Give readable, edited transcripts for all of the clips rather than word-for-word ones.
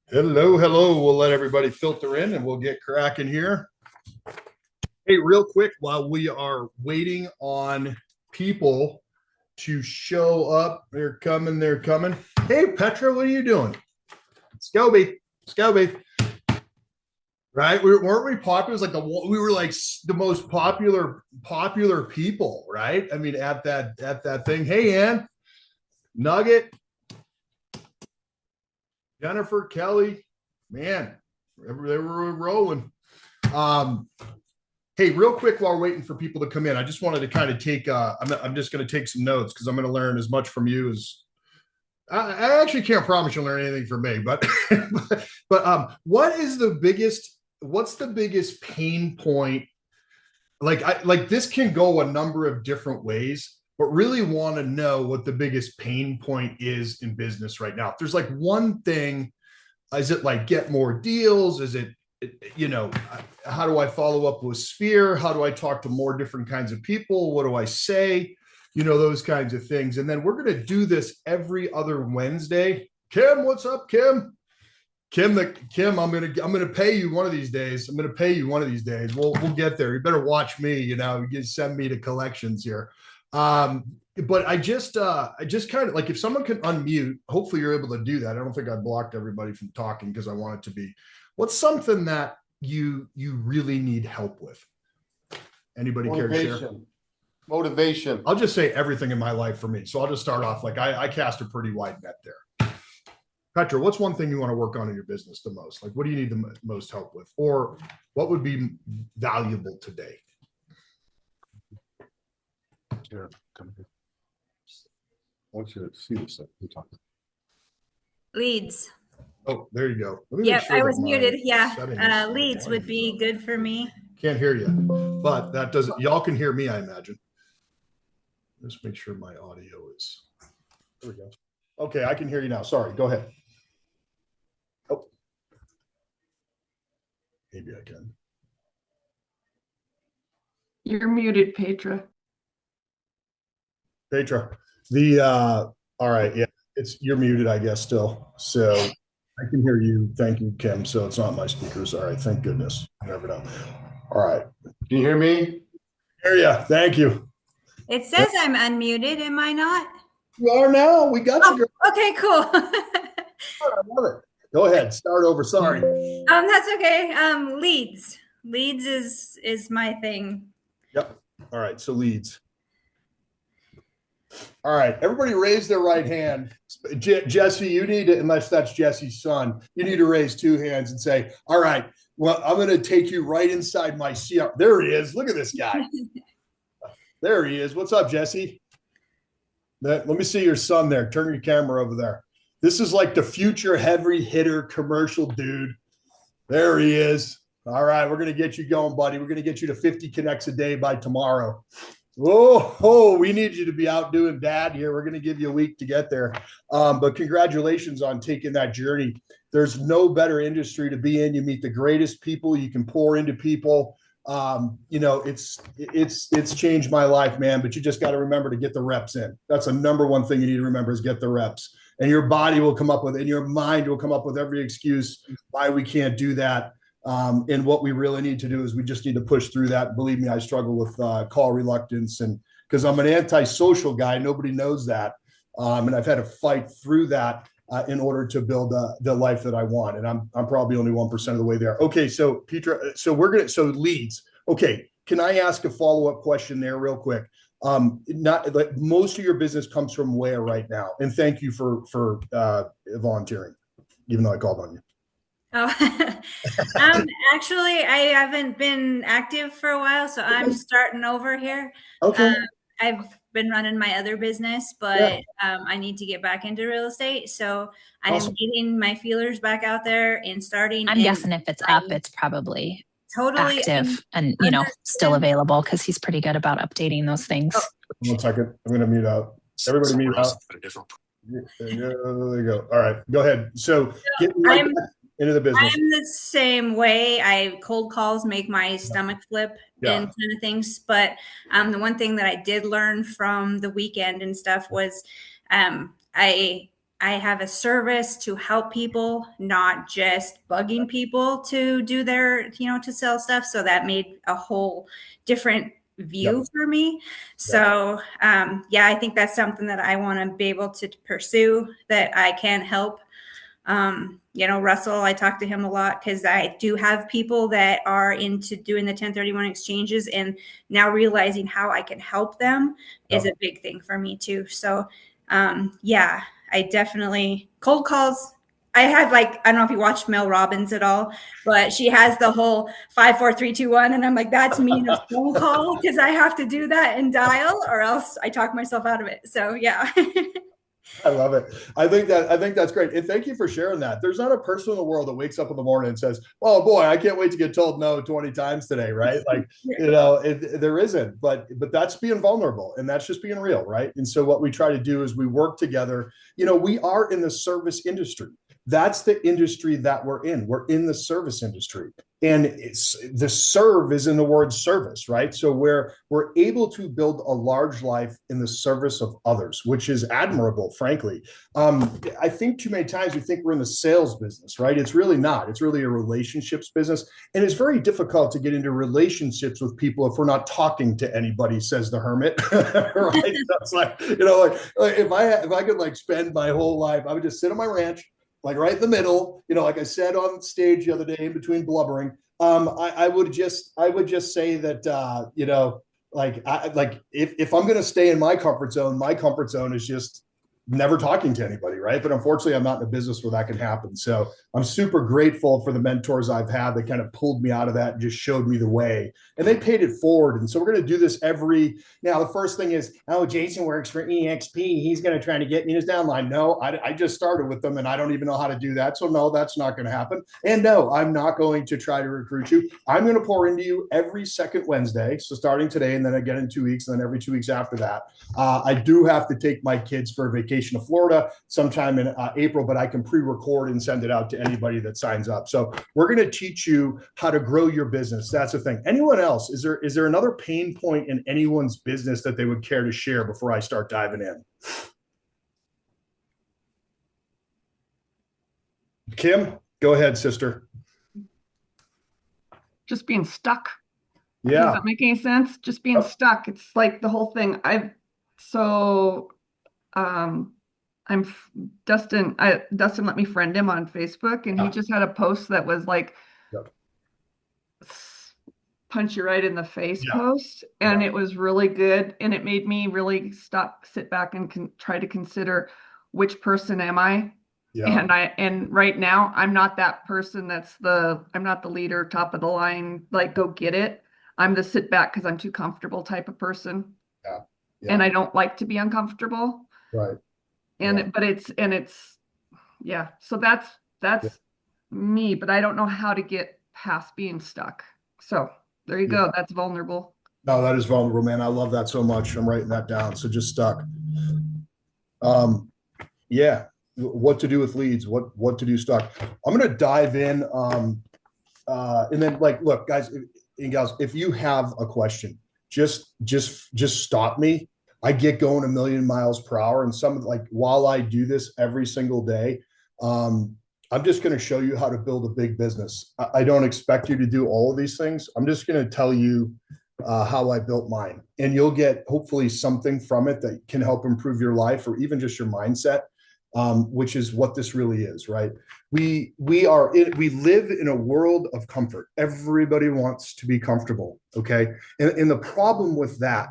Hello, hello. We'll let everybody filter in and we'll get cracking here. Hey, real quick, while we are waiting on people to show up, they're coming, they're coming. Hey, Petra, what are you doing? Scobie, Scobie. Right? Weren't we popular? It was like we were like the most popular people, right? I mean, at that thing. Hey, Ann, Nugget, Jennifer, Kelly, man, they were rolling. Um, Hey, real quick, while we're waiting for people to come in, I just wanted to kind of take. I'm just going to take some notes because I'm going to learn as much from you as I actually can't promise you'll learn anything from me. But what is the biggest? What's the biggest pain point? Like this can go a number of different ways, but really want to know what the biggest pain point is in business right now. If there's like one thing, is it like get more deals? Is it, you know, how do I follow up with Sphere? How do I talk to more different kinds of people? What do I say? You know, those kinds of things. And then we're going to do this every other Wednesday. Kim, what's up, Kim? Kim, I'm gonna pay you one of these days. I'm gonna pay you one of these days. We'll get there. You better watch me. You know, you send me to collections here. Um, but I just kind of like if someone can unmute. Hopefully, you're able to do that. I don't think I blocked everybody from talking because I want it to be. What's something that you really need help with? Anybody care to share? Motivation. I'll just say everything in my life for me. So I'll just start off like I cast a pretty wide net there. Petra, what's one thing you want to work on in your business the most? Like, what do you need the most help with? Or what would be valuable today? Here, come here. I want you to see this. We're talking. Leads. Oh, there you go. Yep, I was muted. Yeah, leads would be good for me. Can't hear you, but that doesn't, y'all can hear me, I imagine. Just make sure my audio is, there we go. Okay, I can hear you now. Sorry, go ahead. Oh, maybe I can. You're muted, Petra. Petra, all right, yeah, you're muted, I guess, still. So I can hear you. Thank you, Kim. So it's not my speakers. All right, thank goodness. You never know. All right. Can you hear me? Hear ya. Thank you. It says I'm unmuted. Am I not? You are now. We got you. Okay, cool. I love it. Go ahead. Start over. Sorry. That's okay. Leads. Leads is my thing. Yep. All right. So leads. All right. Everybody raise their right hand. Jesse, you need to, unless that's Jesse's son, you need to raise two hands and say, all right, well, I'm going to take you right inside my CR. There he is. Look at this guy. There he is. What's up, Jesse? Let me see your son there. Turn your camera over there. This is like the future heavy hitter commercial dude. There he is. All right, we're going to get you going, buddy. We're going to get you to 50 connects a day by tomorrow. Oh, we need you to be out doing dad here. We're going to give you a week to get there. But congratulations on taking that journey. There's no better industry to be in. You meet the greatest people. You can pour into people. You know, it's changed my life, man, but you just got to remember to get the reps in. That's the number one thing you need to remember is get the reps, and your body will come up with, and your mind will come up with every excuse why we can't do that. And what we really need to do is we just need to push through that. Believe me, I struggle with call reluctance, and because I'm an antisocial guy, nobody knows that. And I've had to fight through that in order to build the life that I want. And I'm probably only 1% of the way there. Okay, so Petra, so leads. Okay, can I ask a follow-up question there real quick? Not like most of your business comes from where right now? And thank you for volunteering, even though I called on you. Oh, actually, I haven't been active for a while, so I'm starting over here. Okay. I've been running my other business, but I need to get back into real estate. So I am getting my feelers back out there and starting. I'm guessing if it's up, it's probably totally active and, you know, still available because he's pretty good about updating those things. 1 second. I'm going to mute out. Everybody mute out. There you go. All right. Go ahead. So get into the business. I'm the same way. I cold calls make my stomach flip and kind of things. But the one thing that I did learn from the weekend and stuff was I I have a service to help people, not just bugging people to do their, to sell stuff. So that made a whole different view for me. So, yeah, I think that's something that I want to be able to pursue, that I can help. Russell, I talk to him a lot because I do have people that are into doing the 1031 exchanges, and now realizing how I can help them is a big thing for me too. So, yeah, I definitely cold calls. I had I don't know if you watched Mel Robbins at all, but she has the whole 5, 4, 3, 2, 1. And I'm like, that's me in a phone call, because I have to do that and dial, or else I talk myself out of it. So yeah. I love it. I think that's great. And thank you for sharing that. There's not a person in the world that wakes up in the morning and says, "Oh boy, I can't wait to get told no 20 times today." Right. There isn't, but that's being vulnerable, and that's just being real. Right. And so what we try to do is we work together. We are in the service industry. That's the industry that we're in. We're in the service industry. And the serve is in the word service, right? So we're able to build a large life in the service of others, which is admirable, frankly. I think too many times we think we're in the sales business, right? It's really not. It's really a relationships business. And it's very difficult to get into relationships with people if we're not talking to anybody, says the hermit, right? That's if I could spend my whole life, I would just sit on my ranch, right in the middle, like I said on stage the other day in between blubbering. I would just say that, if I'm going to stay in my comfort zone is just never talking to anybody, right? But unfortunately, I'm not in a business where that can happen. So I'm super grateful for the mentors I've had that kind of pulled me out of that and just showed me the way, and they paid it forward. And so we're going to do this now the first thing is, oh, Jason works for EXP. He's going to try to get me his downline. No, I just started with them and I don't even know how to do that. So no, that's not going to happen. And no, I'm not going to try to recruit you. I'm going to pour into you every second Wednesday. So starting today, and then again in 2 weeks, and then every 2 weeks after that. I do have to take my kids for a vacation to Florida sometime in April, but I can pre-record and send it out to anybody that signs up. So we're going to teach you how to grow your business. That's the thing. Anyone else? Is there another pain point in anyone's business that they would care to share before I start diving in? Kim, go ahead, sister. Just being stuck. Yeah. Does that make any sense? Just being stuck. It's like the whole thing. Dustin let me friend him on Facebook, and he just had a post that was like, punch you right in the face post. And it was really good. And it made me really sit back and try to consider, which person am I? Yeah. And right now I'm not that person. I'm not the leader, top of the line, go get it. I'm the sit back because I'm too comfortable type of person. Yeah. And I don't like to be uncomfortable. Right. So that's me, but I don't know how to get past being stuck. So there you go. That's vulnerable. No, that is vulnerable, man. I love that so much. I'm writing that down. So just stuck. What to do with leads, what to do stuck. I'm going to dive in. And then look, guys and gals, if you have a question, just stop me. I get going a million miles per hour. And while I do this every single day, I'm just going to show you how to build a big business. I don't expect you to do all of these things. I'm just going to tell you how I built mine, and you'll get hopefully something from it that can help improve your life or even just your mindset, which is what this really is, right? We live in a world of comfort. Everybody wants to be comfortable. Okay. And the problem with that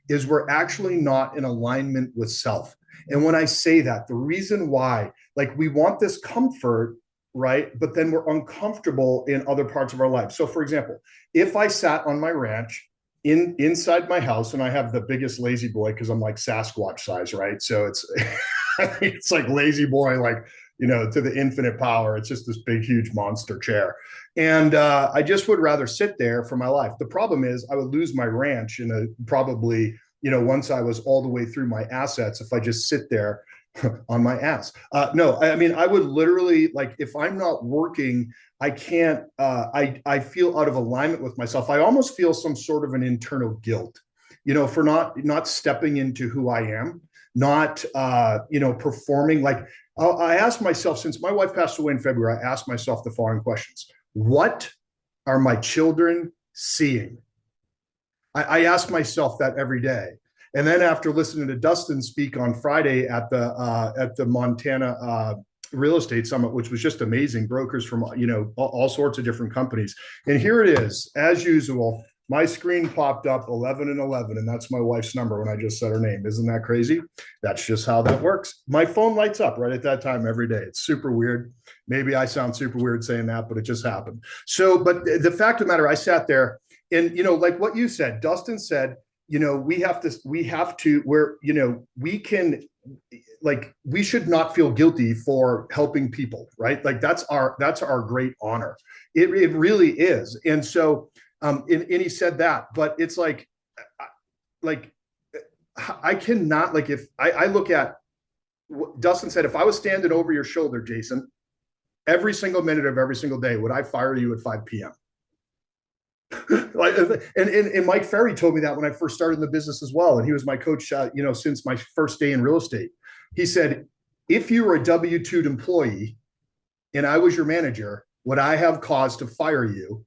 is we're actually not in alignment with self. And when I say that, the reason why, we want this comfort, right? But then we're uncomfortable in other parts of our life. So for example, if I sat on my ranch inside my house, and I have the biggest lazy boy because I'm like Sasquatch size, right? So it's like lazy boy, to the infinite power. It's just this big, huge monster chair. And I just would rather sit there for my life. The problem is I would lose my ranch probably, once I was all the way through my assets, if I just sit there on my ass. No, I mean, I would literally, if I'm not working, I can't, I feel out of alignment with myself. I almost feel some sort of an internal guilt, for not stepping into who I am, not, performing. I asked myself, since my wife passed away in February, I asked myself the following questions. What are my children seeing? I ask myself that every day. And then after listening to Dustin speak on Friday at the Montana Real Estate Summit, which was just amazing, brokers from all sorts of different companies. And here it is, as usual. My screen popped up 11 and 11, and that's my wife's number when I just said her name. Isn't that crazy? That's just how that works. My phone lights up right at that time every day. It's super weird. Maybe I sound super weird saying that, but it just happened. So, but the fact of the matter, I sat there and, like what you said, Dustin said, we should not feel guilty for helping people, right? Like that's our great honor. It really is. And so, and he said that, but it's like I cannot, like, if I look at what Dustin said, if I was standing over your shoulder, Jason, every single minute of every single day, would I fire you at 5 p.m.? and Mike Ferry told me that when I first started in the business as well. And he was my coach, since my first day in real estate. He said, if you were a W-2 employee and I was your manager, would I have cause to fire you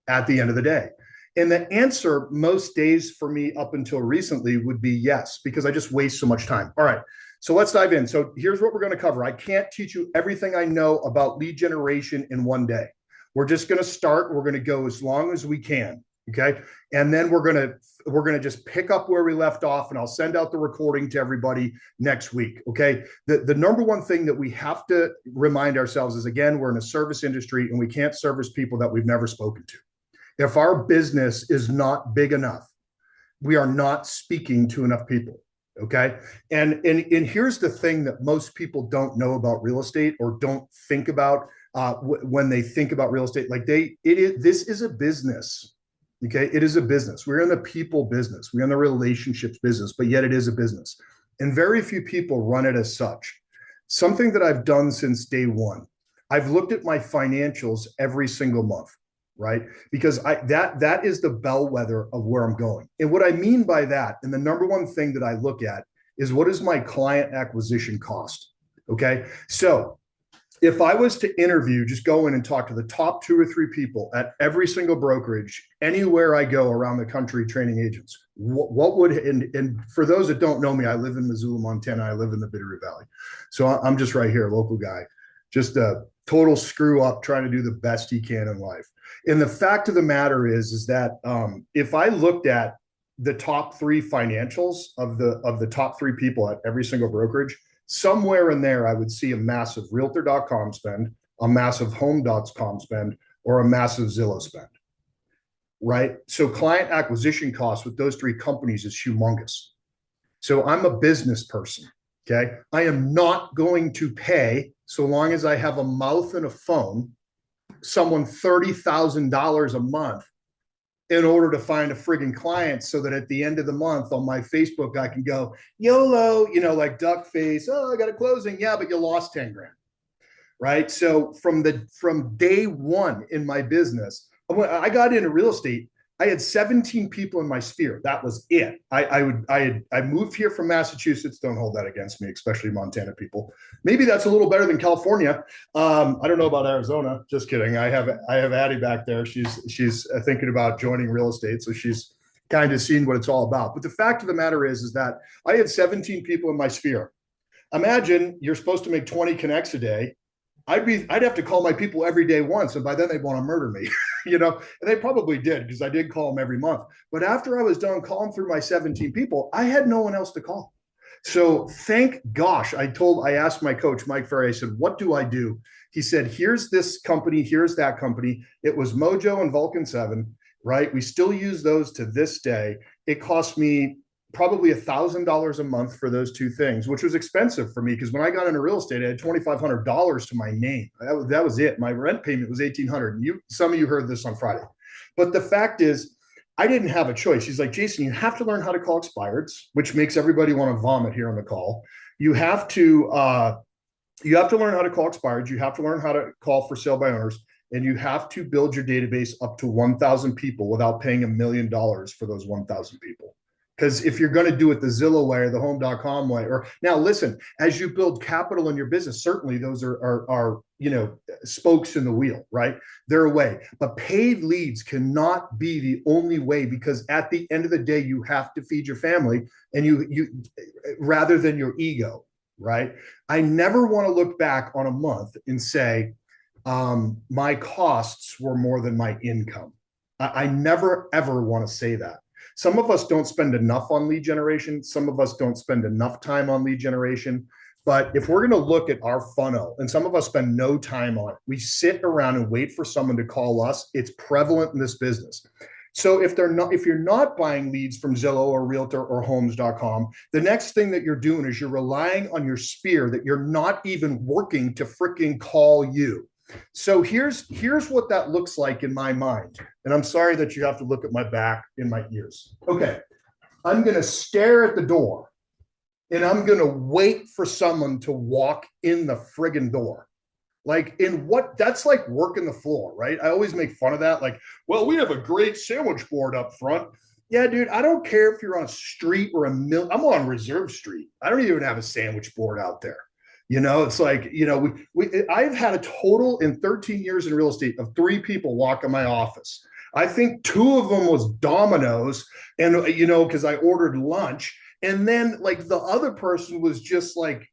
at the end of the day? And the answer most days for me up until recently would be yes, because I just waste so much time. All right, so let's dive in. So here's what we're going to cover. I can't teach you everything I know about lead generation in one day. We're just going to start. We're going to go as long as we can. Okay. And then we're going to just pick up where we left off, and I'll send out the recording to everybody next week. Okay. The number one thing that we have to remind ourselves is, again, we're in a service industry and we can't service people that we've never spoken to. If our business is not big enough, we are not speaking to enough people. Okay. And here's the thing that most people don't know about real estate, or don't think about when they think about real estate. Like this is a business. Okay. It is a business. We're in the people business. We're in the relationships business, but yet it is a business. And very few people run it as such. Something that I've done since day one, I've looked at my financials every single month. Right? Because that is the bellwether of where I'm going. And what I mean by that, and the number one thing that I look at, is what is my client acquisition cost? Okay. So if I was to interview, just go in and talk to the top 2 or 3 people at every single brokerage, anywhere I go around the country training agents, what would, and for those that don't know me, I live in Missoula, Montana. I live in the Bitterroot Valley. So I'm just right here, local guy, just a total screw up, trying to do the best he can in life. And the fact of the matter is that if I looked at the top 3 financials of the top 3 people at every single brokerage, somewhere in there, I would see a massive Realtor.com spend, a massive Home.com spend, or a massive Zillow spend. Right? So client acquisition costs with those 3 companies is humongous. So I'm a business person. Okay. I am not going to pay, so long as I have a mouth and a phone, someone $30,000 a month in order to find a friggin' client, so that at the end of the month on my Facebook, I can go, YOLO, like duck face. Oh, I got a closing. Yeah, but you lost 10 grand. Right. So from day one in my business, when I got into real estate, I had 17 people in my sphere. That was it. I moved here from Massachusetts. Don't hold that against me, especially Montana people. Maybe that's a little better than California. I don't know about Arizona. Just kidding. I have Addie back there. She's thinking about joining real estate, so she's kind of seen what it's all about. But the fact of the matter is that I had 17 people in my sphere. Imagine you're supposed to make 20 connects a day. I'd have to call my people every day once, and by then they'd want to murder me, and they probably did, because I did call them every month. But after I was done calling through my 17 people, I had no one else to call. So thank gosh, I asked my coach, Mike Ferry, I said, what do I do? He said, here's this company, here's that company. It was Mojo and Vulcan 7, right? We still use those to this day. It cost me probably $1,000 a month for those 2 things, which was expensive for me, because when I got into real estate, I had $2,500 to my name. That was it. My rent payment was $1,800. Some of you heard this on Friday, but the fact is, I didn't have a choice. He's like, Jason, you have to learn how to call expireds, which makes everybody want to vomit here on the call. You have to learn how to call expireds. You have to learn how to call for sale by owners, and you have to build your database up to 1,000 people without paying $1 million for those 1,000 people. Because if you're going to do it the Zillow way or the home.com way, or now listen, as you build capital in your business, certainly those are spokes in the wheel, right? They're a way. But paid leads cannot be the only way, because at the end of the day, you have to feed your family, and you rather than your ego, right? I never want to look back on a month and say, my costs were more than my income. I never, ever want to say that. Some of us don't spend enough on lead generation. Some of us don't spend enough time on lead generation. But if we're going to look at our funnel, and some of us spend no time on it, we sit around and wait for someone to call us. It's prevalent in this business. So if you're not buying leads from Zillow or Realtor or Homes.com, the next thing that you're doing is you're relying on your sphere that you're not even working to freaking call you. So here's what that looks like in my mind. And I'm sorry that you have to look at my back and my ears. Okay. I'm going to stare at the door, and I'm going to wait for someone to walk in the friggin' door. Like, that's like working the floor, right? I always make fun of that. Like, well, we have a great sandwich board up front. Yeah, dude, I don't care if you're on a street or I'm on Reserve Street. I don't even have a sandwich board out there. It's like, I've had a total in 13 years in real estate of 3 people walk in my office. I think 2 of them was Domino's, and, because I ordered lunch. And then like the other person was just like,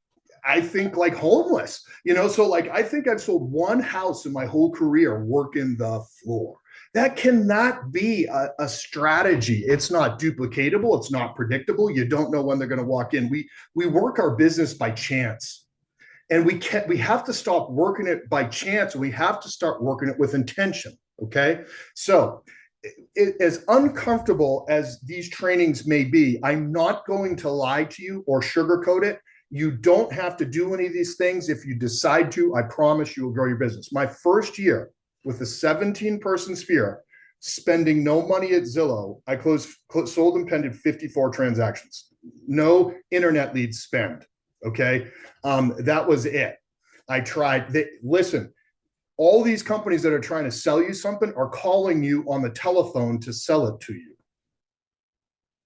I think like homeless, so like, I think I've sold 1 house in my whole career working the floor. That cannot be a strategy. It's not duplicatable. It's not predictable. You don't know when they're going to walk in. We work our business by chance. And we have to stop working it by chance. We have to start working it with intention. Okay. So as uncomfortable as these trainings may be, I'm not going to lie to you or sugarcoat it. You don't have to do any of these things. If you decide to, I promise you will grow your business. My first year with a 17-person sphere, spending no money at Zillow, I sold and pended 54 transactions. No internet leads spend. Okay. That was it. I tried. Listen, all these companies that are trying to sell you something are calling you on the telephone to sell it to you.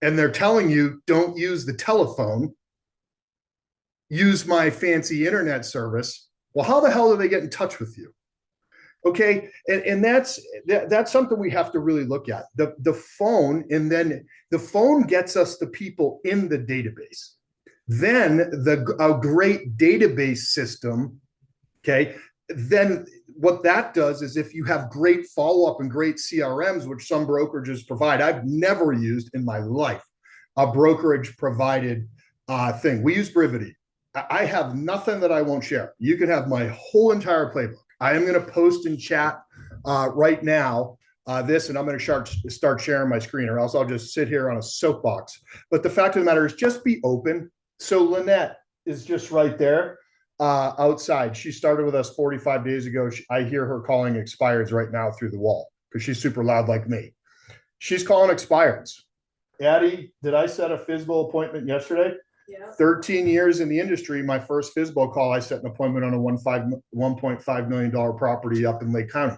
And they're telling you, don't use the telephone, use my fancy internet service. Well, how the hell do they get in touch with you? Okay. And that's something we have to really look at. The phone, and then the phone gets us the people in the database. Then a great database system, okay, then what that does is if you have great follow-up and great CRMs, which some brokerages provide, I've never used in my life a brokerage provided thing. We use Brivity. I have nothing that I won't share. You can have my whole entire playbook. I am going to post in chat right now this, and I'm going to start sharing my screen, or else I'll just sit here on a soapbox. But the fact of the matter is, just be open. So Lynette is just right there outside. She started with us 45 days ago. I hear her calling expireds right now through the wall because she's super loud like me. She's calling expireds. Addie, did I set a FSBO appointment yesterday? Yeah. 13 years in the industry, my first FSBO call, I set an appointment on a $1.5 million property up in Lake County.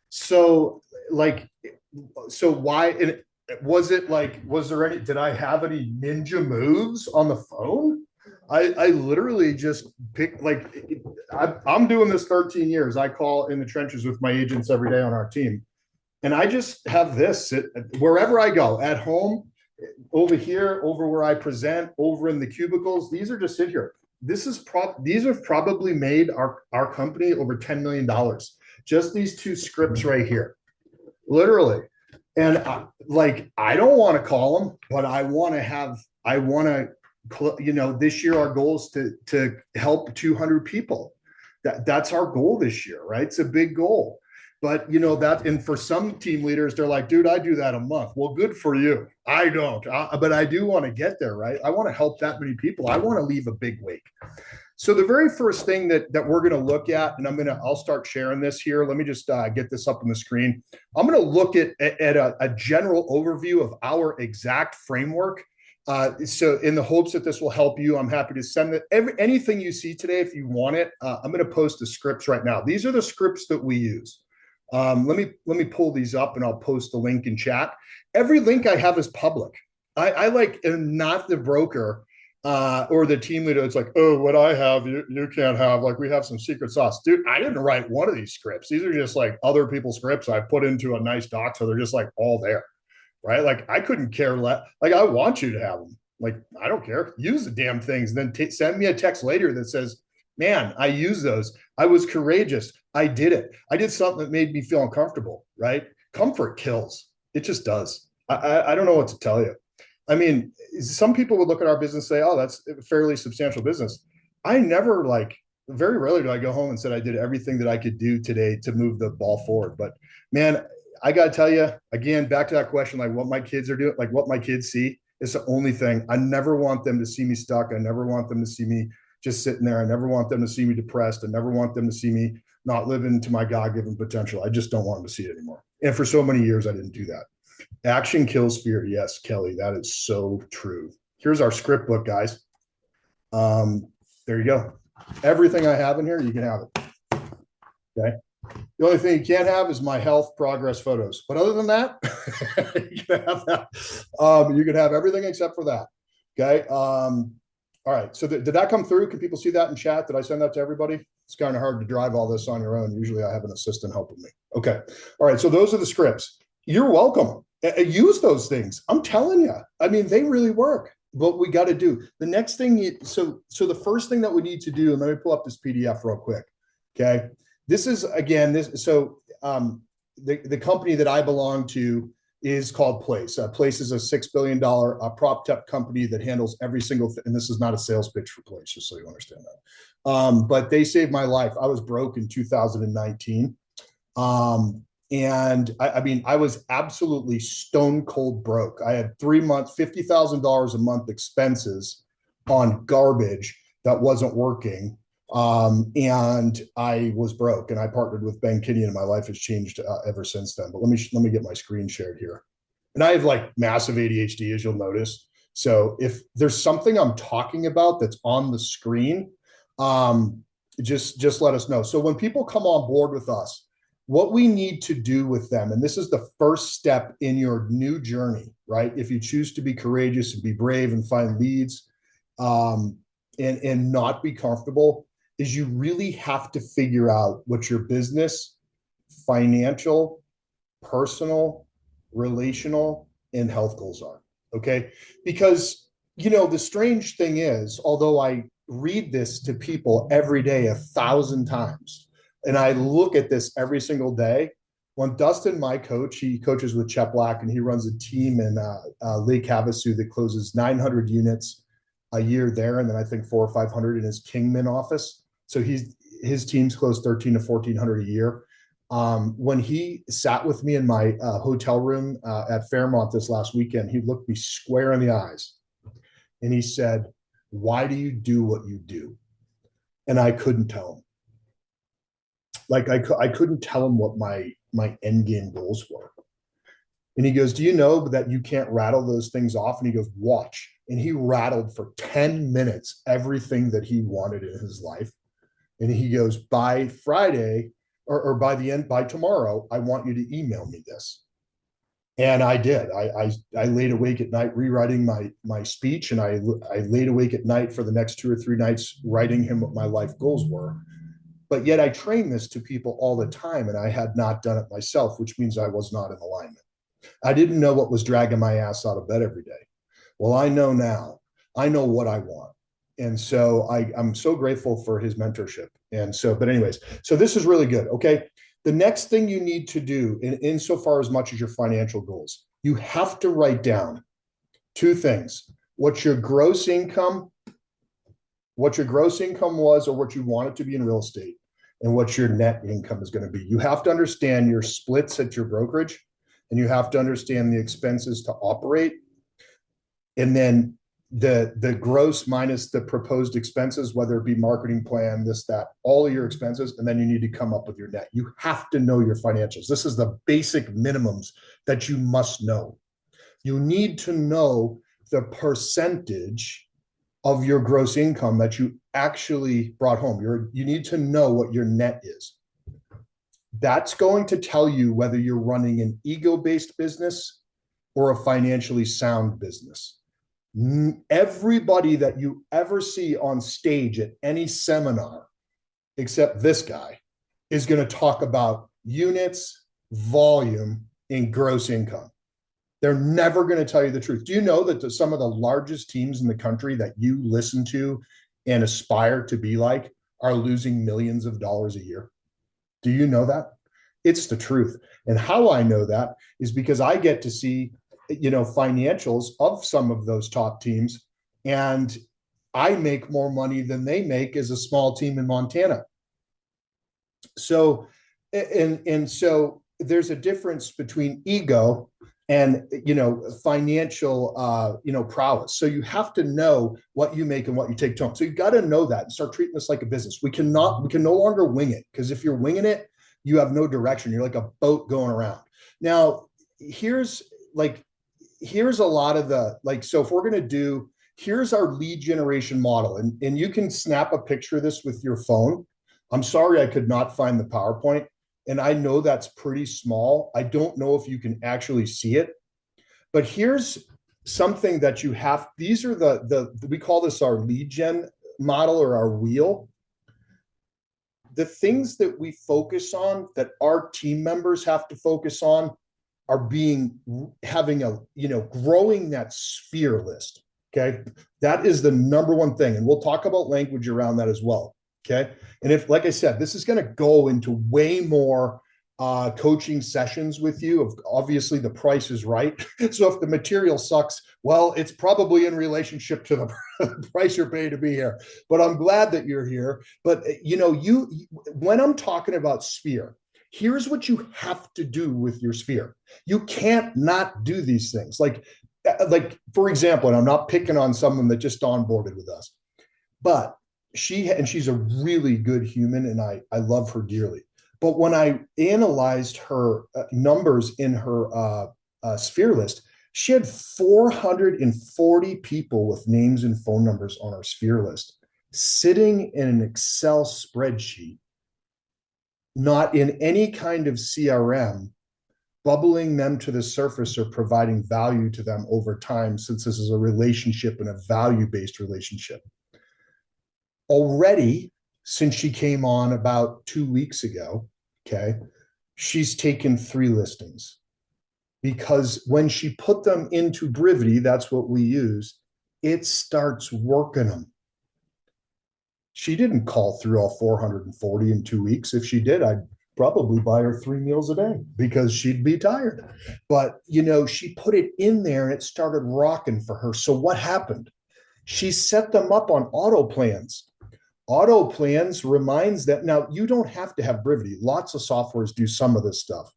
So why? And was there any, did I have any ninja moves on the phone? I literally just picked, I'm doing this 13 years. I call in the trenches with my agents every day on our team. And I just have this sit wherever I go, at home, over here, over where I present, over in the cubicles. These are just sit here. These have probably made our company over $10 million. Just these 2 scripts right here, literally. And I don't want to call them, but this year our goal is to help 200 people. That's our goal this year, right? It's a big goal. But and for some team leaders, they're like, dude, I do that a month. Well, good for you. I don't, but I do want to get there, right? I want to help that many people. I want to leave a big wake. So the very first thing that we're going to look at, and I'll start sharing this here. Let me just get this up on the screen. I'm going to look at a general overview of our exact framework. So in the hopes that this will help you, I'm happy to send it. Anything you see today, if you want it, I'm going to post the scripts right now. These are the scripts that we use. Let me pull these up, and I'll post the link in chat. Every link I have is public. I like am not the broker or the team leader. It's like, oh, what I have, you can't have. Like, we have some secret sauce. Dude, I didn't write one of these scripts. These are just like other people's scripts I put into a nice doc. So they're just like all there, right? Like, I couldn't care less. Like, I want you to have them. Like, I don't care. Use the damn things. And then send me a text later that says, man, I use those. I was courageous. I did it. I did something that made me feel uncomfortable, right? Comfort kills. It just does. I don't know what to tell you. I mean, some people would look at our business and say, oh, that's a fairly substantial business. I never very rarely do I go home and said I did everything that I could do today to move the ball forward. But man, I got to tell you, again, back to that question, like what my kids are doing, like what my kids see is the only thing. I never want them to see me stuck. I never want them to see me just sitting there. I never want them to see me depressed. I never want them to see me not living to my God-given potential. I just don't want them to see it anymore. And for so many years, I didn't do that. Action kills fear. Yes, Kelly, that is so true. Here's our script book, guys. There you go. Everything I have in here, you can have it. Okay. The only thing you can't have is my health progress photos. But other than that, you can have that. You can have everything except for that. Okay. All right. So did that come through? Can people see that in chat? Did I send that to everybody? It's kind of hard to drive all this on your own. Usually I have an assistant helping me. Okay. All right. So those are the scripts. You're welcome. Use those things. I'm telling you. I mean, they really work. What we got to do. The next thing, so the first thing that we need to do, and let me pull up this PDF real quick. Okay. This is, again, the company that I belong to is called Place. Place is a $6 billion prop tech company that handles every single thing. And this is not a sales pitch for Place, just so you understand that. But they saved my life. I was broke in 2019. And I mean, I was absolutely stone cold broke. I had 3 months, $50,000 a month expenses on garbage that wasn't working. And I was broke, and I partnered with Ben Kinney, and my life has changed ever since then. But let me get my screen shared here. And I have like massive ADHD, as you'll notice. So if there's something I'm talking about that's on the screen, just let us know. So when people come on board with us, what we need to do with them, and this is the first step in your new journey, right? If you choose to be courageous and be brave and find leads, and not be comfortable, is you really have to figure out what your business, financial, personal, relational, and health goals are. Okay. Because, the strange thing is, although I read this to people every day 1,000 times, and I look at this every single day, when Dustin, my coach, he coaches with Chet Black, and he runs a team in Lake Havasu that closes 900 units a year there, and then I think 400 or 500 in his Kingman office. So his teams close 1,300 to 1,400 a year. When he sat with me in my hotel room at Fairmont this last weekend, he looked me square in the eyes, and he said, "Why do you do what you do?" And I couldn't tell him. Like I couldn't tell him what my end game goals were. And he goes, "Do you know that you can't rattle those things off?" And he goes, "Watch." And he rattled for 10 minutes everything that he wanted in his life. And he goes, "By Friday or by tomorrow, I want you to email me this." And I did. I laid awake at night rewriting my speech, and I laid awake at night for the next 2 or 3 nights writing him what my life goals were. But yet I train this to people all the time, and I had not done it myself, which means I was not in alignment. I didn't know what was dragging my ass out of bed every day. Well, I know now. I know what I want. And so I'm so grateful for his mentorship. And so, but anyways, so this is really good. Okay. The next thing you need to do insofar as much as your financial goals, you have to write down 2 things. What your gross income was, or what you want it to be in real estate, and what your net income is going to be. You have to understand your splits at your brokerage, and you have to understand the expenses to operate. And then the gross minus the proposed expenses, whether it be marketing plan, this, that, all of your expenses. And then you need to come up with your net. You have to know your financials. This is the basic minimums that you must know. You need to know the percentage of your gross income that you actually brought home. You need to know what your net is. That's going to tell you whether you're running an ego-based business, or a financially sound business. Everybody that you ever see on stage at any seminar, except this guy, is going to talk about units, volume, and gross income. They're never going to tell you the truth. Do you know that some of the largest teams in the country that you listen to and aspire to be like are losing millions of dollars a year? Do you know that? It's the truth. And how I know that is because I get to see, financials of some of those top teams, and I make more money than they make as a small team in Montana. So, and so there's a difference between ego and, financial, prowess. So you have to know what you make and what you take to home. So you got to know that and start treating this like a business. We can no longer wing it, because if you're winging it, you have no direction. You're like a boat going around. Now, here's a lot of so if we're going to do, here's our lead generation model. And you can snap a picture of this with your phone. I'm sorry, I could not find the PowerPoint. And I know that's pretty small. I don't know if you can actually see it, but here's something that you have. These are we call this our lead gen model, or our wheel. The things that we focus on, that our team members have to focus on, are growing that sphere list. Okay. That is the number one thing. And we'll talk about language around that as well. Okay. And if, like I said, this is going to go into way more coaching sessions with you. Obviously, the price is right. So if the material sucks, well, it's probably in relationship to the price you're paying to be here. But I'm glad that you're here. But, when I'm talking about sphere, here's what you have to do with your sphere. You can't not do these things. Like, for example, and I'm not picking on someone that just onboarded with us, but she's a really good human, and I love her dearly. But when I analyzed her numbers in her sphere list, she had 440 people with names and phone numbers on her sphere list, sitting in an Excel spreadsheet, not in any kind of CRM, bubbling them to the surface or providing value to them over time, since this is a relationship and a value-based relationship. Already, since she came on about 2 weeks ago, okay, she's taken 3 listings, because when she put them into Brivity, that's what we use, it starts working them. She didn't call through all 440 in 2 weeks. If she did, I'd probably buy her 3 meals a day, because she'd be tired. But, she put it in there and it started rocking for her. So what happened? She set them up on auto plans. Auto plans reminds that now you don't have to have Brivity. Lots of softwares do some of this stuff.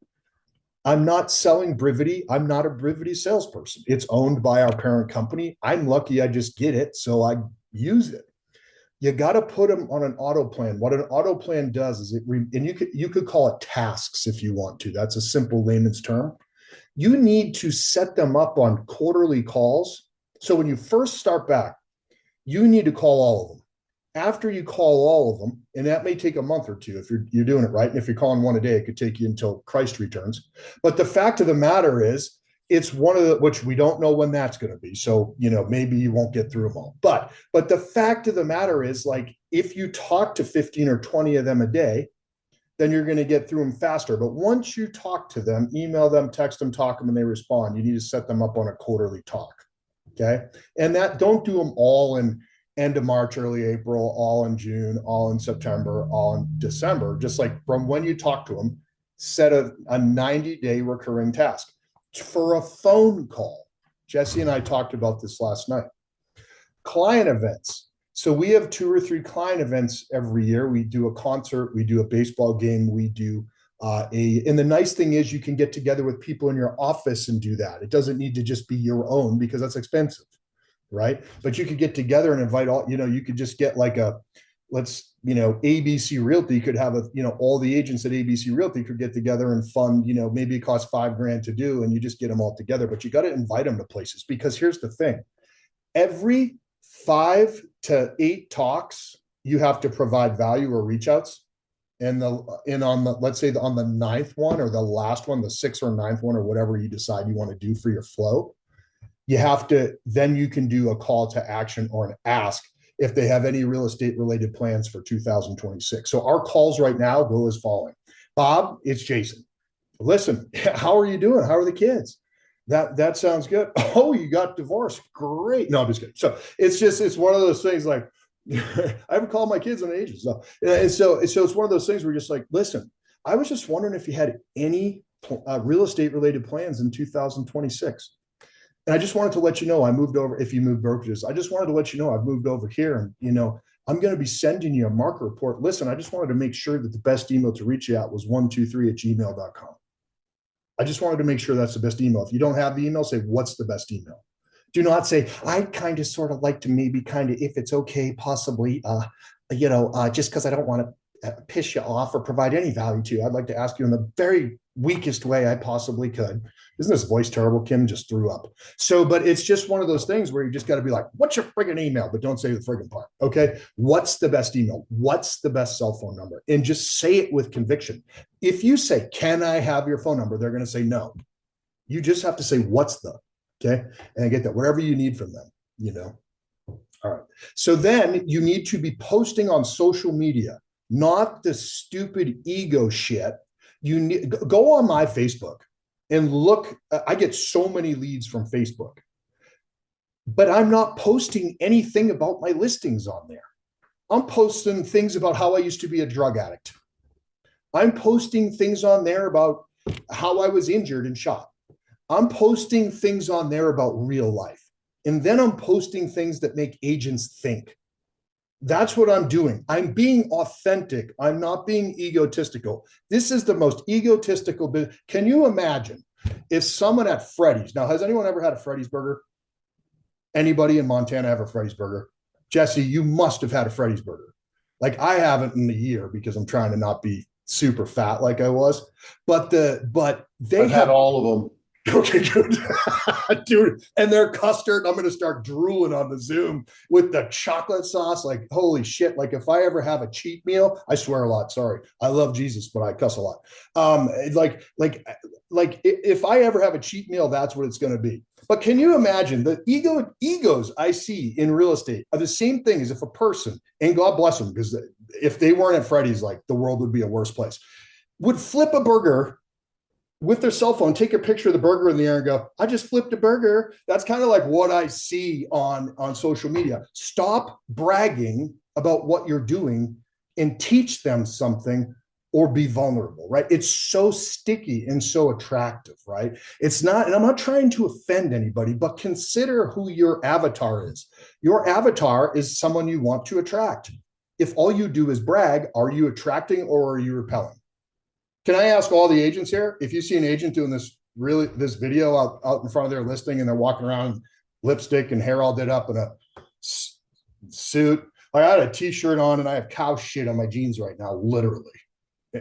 I'm not selling Brivity. I'm not a Brivity salesperson. It's owned by our parent company. I'm lucky I just get it, so I use it. You got to put them on an auto plan. What an auto plan does is and you could call it tasks if you want to. That's a simple layman's term. You need to set them up on quarterly calls. So when you first start back, you need to call all of them. After you call all of them, and that may take a month or two if you're doing it right, and if you're calling one a day, it could take you until Christ returns. But the fact of the matter is, it's one of the, which we don't know when that's going to be. So, maybe you won't get through them all. But the fact of the matter is, if you talk to 15 or 20 of them a day, then you're going to get through them faster. But once you talk to them, email them, text them, talk them, and they respond, you need to set them up on a quarterly talk. Okay. And don't do them all in end of March, early April, all in June, all in September, all in December. Just like from when you talk to them, set a 90-day recurring task for a phone call. Jesse and I talked about this last night. Client events. So we have 2 or 3 client events every year. We do a concert, we do a baseball game, we do and the nice thing is you can get together with people in your office and do that. It doesn't need to just be your own, because that's expensive, right? But you could get together and invite all, you could just get like ABC Realty could have all the agents at ABC Realty could get together and fund, maybe it costs $5,000 to do, and you just get them all together, but you got to invite them to places, because here's the thing. Every 5 to 8 talks, you have to provide value or reach outs. and on the, let's say on the ninth one or the last one, the sixth or ninth one, or whatever you decide you want to do for your flow, you have to, then you can do a call to action or an ask if they have any real estate related plans for 2026. So our calls right now go as following. Bob, it's Jason. Listen, how are you doing? How are the kids? That sounds good. Oh, you got divorced. Great. No, I'm just kidding. So it's one of those things like, I haven't called my kids in ages. So it's one of those things where you're just like, listen, I was just wondering if you had any real estate related plans in 2026. And I just wanted to let you know I moved over. If you moved brokerages, I just wanted to let you know I've moved over here, and I'm going to be sending you a market report. Listen, I just wanted to make sure that the best email to reach you at was 123@gmail.com. I just wanted to make sure that's the best email. If you don't have the email, say, what's the best email? Do not say, I'd kind of sort of like to maybe kind of, if it's okay, possibly, just because I don't want to piss you off or provide any value to you, I'd like to ask you in the very weakest way I possibly could. Isn't this voice terrible? Kim just threw up. So, but it's just one of those things where you just got to be like, what's your friggin' email? But don't say the friggin' part. Okay. What's the best email? What's the best cell phone number? And just say it with conviction. If you say, can I have your phone number? They're going to say no. You just have to say, what's the, okay. And get that, whatever you need from them, All right. So then you need to be posting on social media, not the stupid ego shit. You need go on my Facebook and look. I get so many leads from Facebook, but I'm not posting anything about my listings on there. I'm posting things about how I used to be a drug addict. I'm posting things on there about how I was injured and shot. I'm posting things on there about real life. And then I'm posting things that make agents think. That's what I'm doing. I'm being authentic. I'm not being egotistical. This is the most egotistical business. Can you imagine if someone at Freddy's, now, has anyone ever had a Freddy's burger? Anybody in Montana have a Freddy's burger? Jesse, you must have had a Freddy's burger. Like, I haven't in a year because I'm trying to not be super fat like I was. But I've had all of them. Okay, good. Dude, and their custard, I'm going to start drooling on the Zoom with the chocolate sauce. Like, holy shit. Like, if I ever have a cheat meal, I swear a lot. Sorry. I love Jesus, but I cuss a lot. If I ever have a cheat meal, that's what it's going to be. But can you imagine the egos I see in real estate are the same thing as if a person, and God bless them, because if they weren't at Freddy's, like, the world would be a worse place, would flip a burger with their cell phone, take a picture of the burger in the air and go, I just flipped a burger. That's kind of like what I see on social media. Stop bragging about what you're doing and teach them something, or be vulnerable, right? It's so sticky and so attractive, right? It's not, and I'm not trying to offend anybody, but consider who your avatar is. Your avatar is someone you want to attract. If all you do is brag, are you attracting or are you repelling? Can I ask all the agents here, if you see an agent doing this video out in front of their listing and they're walking around lipstick and hair all did up in a suit. I had a t-shirt on and I have cow shit on my jeans right now, literally.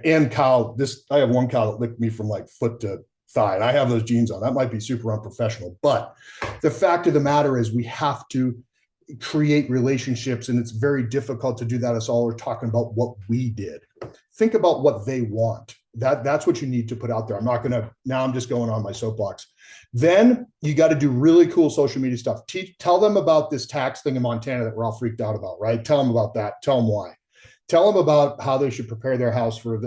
And I have one cow that licked me from like foot to thigh. And I have those jeans on. That might be super unprofessional. But the fact of the matter is we have to create relationships, and it's very difficult to do that. It's all we're talking about what we did. Think about what they want. That's what you need to put out there. Now I'm just going on my soapbox. Then you got to do really cool social media stuff. Tell them about this tax thing in Montana that we're all freaked out about, right? Tell them about that. Tell them why. Tell them about how they should prepare their house for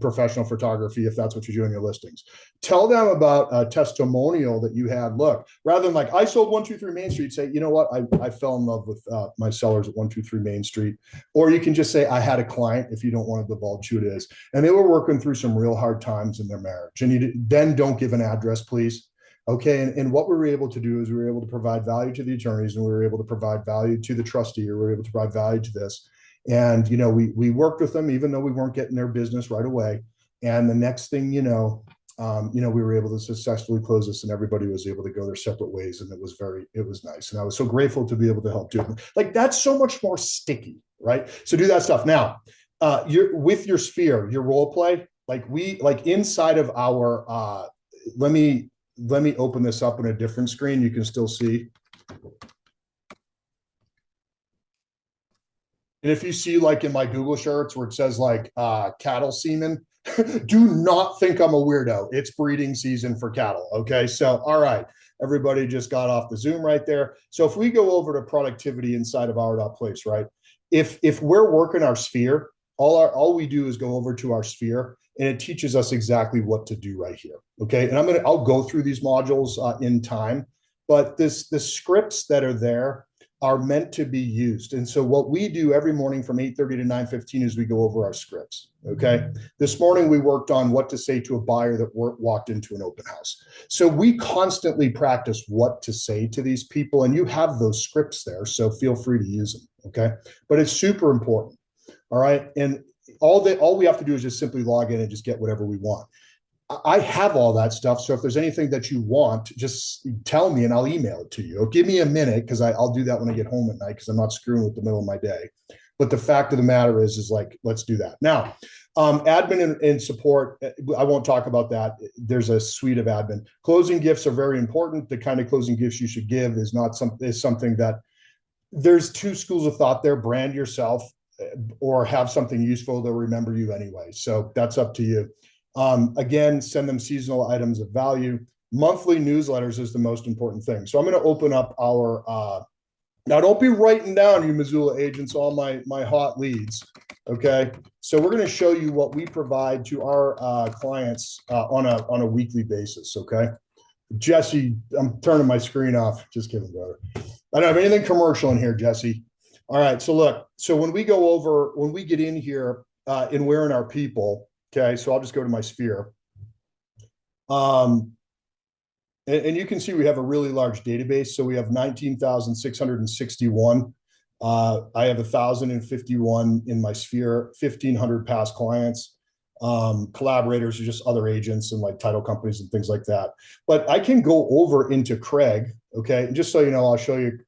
professional photography, if that's what you do in your listings. Tell them about a testimonial that you had. Look, rather than like, I sold 123 Main Street, say, you know what? I fell in love with my sellers at 123 Main Street. Or you can just say, I had a client, if you don't want to divulge who it is. And they were working through some real hard times in their marriage. And then don't give an address, please. Okay. And what we were able to do is we were able to provide value to the attorneys, and we were able to provide value to the trustee, or we were able to provide value to this. And, we worked with them, even though we weren't getting their business right away. And the next thing, we were able to successfully close this, and everybody was able to go their separate ways. And it was nice. And I was so grateful to be able to help do it. Like, that's so much more sticky, right? So do that stuff. Now, you're with your sphere, your role play, like inside of our, let me open this up in a different screen. You can still see. And if you see like in my Google shirts where it says like cattle semen, do not think I'm a weirdo. It's breeding season for cattle. Okay. So, all right. Everybody just got off the Zoom right there. So if we go over to productivity inside of our.place, right? If we're working our sphere, all we do is go over to our sphere and it teaches us exactly what to do right here. Okay. And I'll go through these modules in time, but the scripts that are there are meant to be used. And so what we do every morning from 8:30 to 9:15 is we go over our scripts. Okay. This morning we worked on what to say to a buyer that walked into an open house. So we constantly practice what to say to these people, and you have those scripts there. So feel free to use them. Okay. But it's super important. All right. And all we have to do is just simply log in and just get whatever we want. I have all that stuff. So if there's anything that you want, just tell me and I'll email it to you. Give me a minute because I'll do that when I get home at night because I'm not screwing with the middle of my day. But the fact of the matter is like, let's do that. Now, admin and support, I won't talk about that. There's a suite of admin. Closing gifts are very important. The kind of closing gifts you should give is something that there's two schools of thought there. Brand yourself or have something useful. They'll remember you anyway. So that's up to you. Again, send them seasonal items of value. Monthly newsletters is the most important thing. So I'm going to open up our, now don't be writing down, you Missoula agents, all my hot leads. Okay. So we're going to show you what we provide to our clients on a weekly basis. Okay. Jesse, I'm turning my screen off. Just kidding, brother. I don't have anything commercial in here, Jesse. All right. So look, so when we get in here and we're in our people, okay, so I'll just go to my sphere. And you can see we have a really large database. So we have 19,661. I have 1,051 in my sphere, 1,500 past clients. Collaborators are just other agents and like title companies and things like that. But I can go over into Craig, okay? And just so you know, I'll show you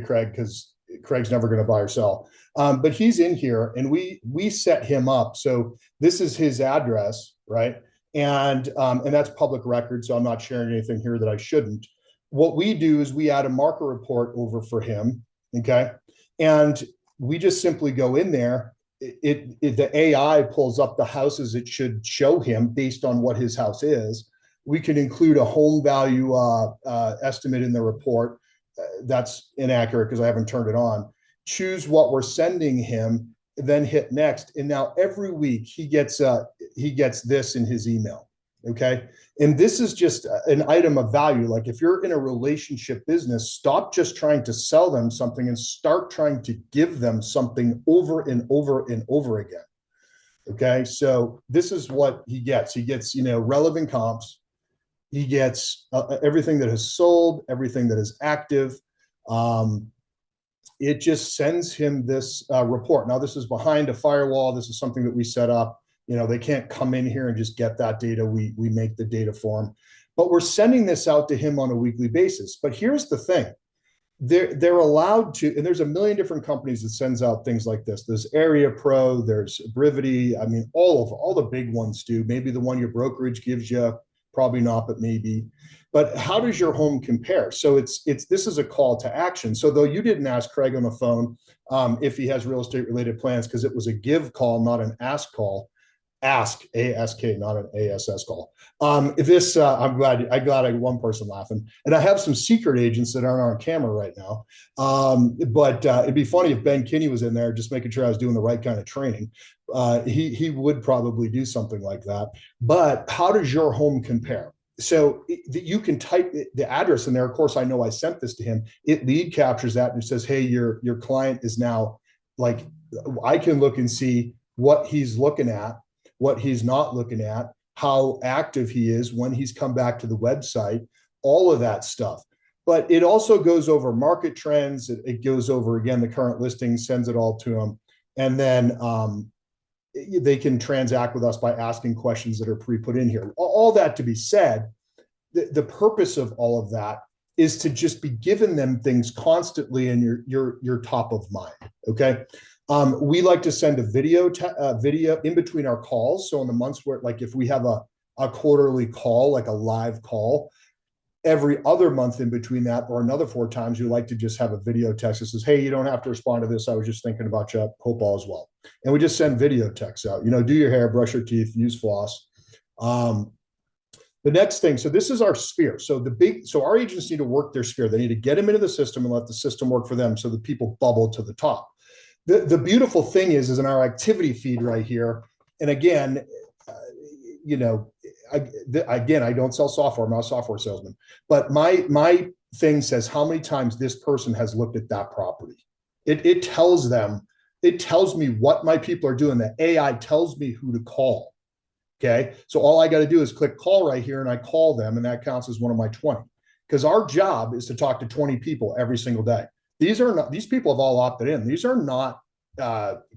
Craig because Craig's never going to buy or sell. But he's in here and we set him up. So this is his address, right? And that's public record. So I'm not sharing anything here that I shouldn't. What we do is we add a marker report over for him. Okay. And we just simply go in there. The AI pulls up the houses it should show him based on what his house is. We can include a home value estimate in the report. That's inaccurate because I haven't turned it on. Choose what we're sending him, then hit next. And now every week he gets this in his email. Okay. And this is just an item of value. Like if you're in a relationship business, stop just trying to sell them something and start trying to give them something over and over and over again. Okay. So this is what he gets. He gets, relevant comps. He gets everything that has sold, everything that is active. It just sends him this report. Now, this is behind a firewall. This is something that we set up. They can't come in here and just get that data. We make the data for them. But we're sending this out to him on a weekly basis. But here's the thing. They're allowed to, and there's a million different companies that sends out things like this. There's Area Pro, there's Brivity. I mean, all the big ones do. Maybe the one your brokerage gives you, probably not, but maybe. But how does your home compare? So this is a call to action. So though you didn't ask Craig on the phone if he has real estate related plans, because it was a give call, not an ask call. Ask, A-S-K, not an A-S-S call. I'm glad I got one person laughing. And I have some secret agents that aren't on camera right now. But it'd be funny if Ben Kinney was in there just making sure I was doing the right kind of training. He would probably do something like that. But how does your home compare? So you can type the address in there. Of course, I know I sent this to him. It lead captures that and says, hey, your client is now like, I can look and see what he's looking at, what he's not looking at, how active he is, when he's come back to the website, all of that stuff. But it also goes over market trends. It goes over, again, the current listing, sends it all to them. And then they can transact with us by asking questions that are pre-put in here. All that to be said, the purpose of all of that is to just be giving them things constantly and you're top of mind, okay? We like to send a video in between our calls. So in the months where, like if we have a quarterly call, like a live call, Every other month in between that, or another 4 times, you like to just have a video text that says, hey, you don't have to respond to this. I was just thinking about you. Hope all is well. And we just send video texts out, do your hair, brush your teeth, use floss. The next thing, so this is our sphere. So our agents need to work their sphere. They need to get them into the system and let the system work for them so that people bubble to the top. The beautiful thing is in our activity feed right here, and again, I don't sell software. I'm not a software salesman, but my thing says how many times this person has looked at that property. It tells me what my people are doing. The AI tells me who to call. Okay. So all I got to do is click call right here and I call them, and that counts as one of my 20, because our job is to talk to 20 people every single day. These people have all opted in. These are not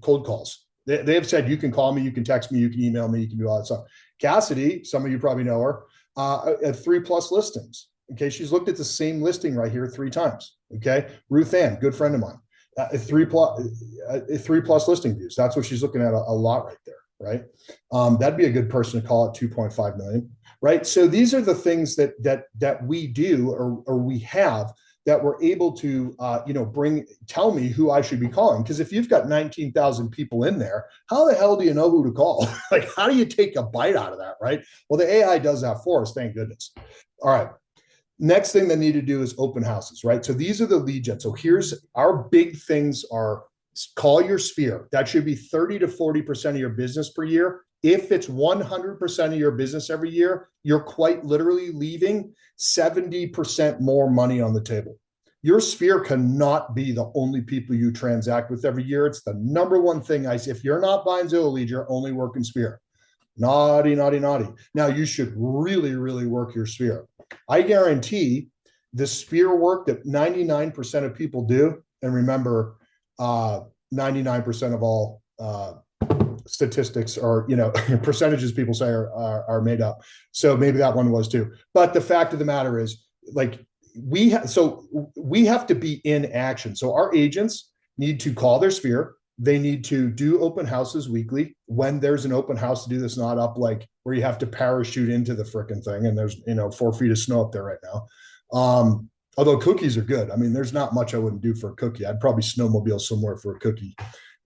cold calls. They have said, you can call me, you can text me, you can email me, you can do all that stuff. Cassidy, some of you probably know her, at 3+ listings. Okay. She's looked at the same listing right here 3 times. Okay. Ruth Ann, good friend of mine, 3+ listing views. That's what she's looking at a lot right there. Right. That'd be a good person to call at 2.5 million. Right. So these are the things that we do or we have that we're able to, tell me who I should be calling. Because if you've got 19,000 people in there, how the hell do you know who to call? Like, how do you take a bite out of that? Right. Well, the AI does that for us. Thank goodness. All right. Next thing they need to do is open houses. Right. So these are the lead gen. So here's our big things are call your sphere. That should be 30 to 40% of your business per year. If it's 100% of your business every year, you're quite literally leaving 70% more money on the table. Your sphere cannot be the only people you transact with every year. It's the number one thing I see. If you're not buying Zillow leads, you're only working sphere. Naughty, naughty, naughty. Now you should really, really work your sphere. I guarantee the sphere work that 99% of people do, and remember, 99% of all statistics or percentages people say are made up. So maybe that one was too. But the fact of the matter is, like, we have to be in action. So our agents need to call their sphere. They need to do open houses weekly. When there's an open house, to do this, not up like where you have to parachute into the frickin' thing and there's 4 feet of snow up there right now. Although cookies are good. I mean, there's not much I wouldn't do for a cookie. I'd probably snowmobile somewhere for a cookie,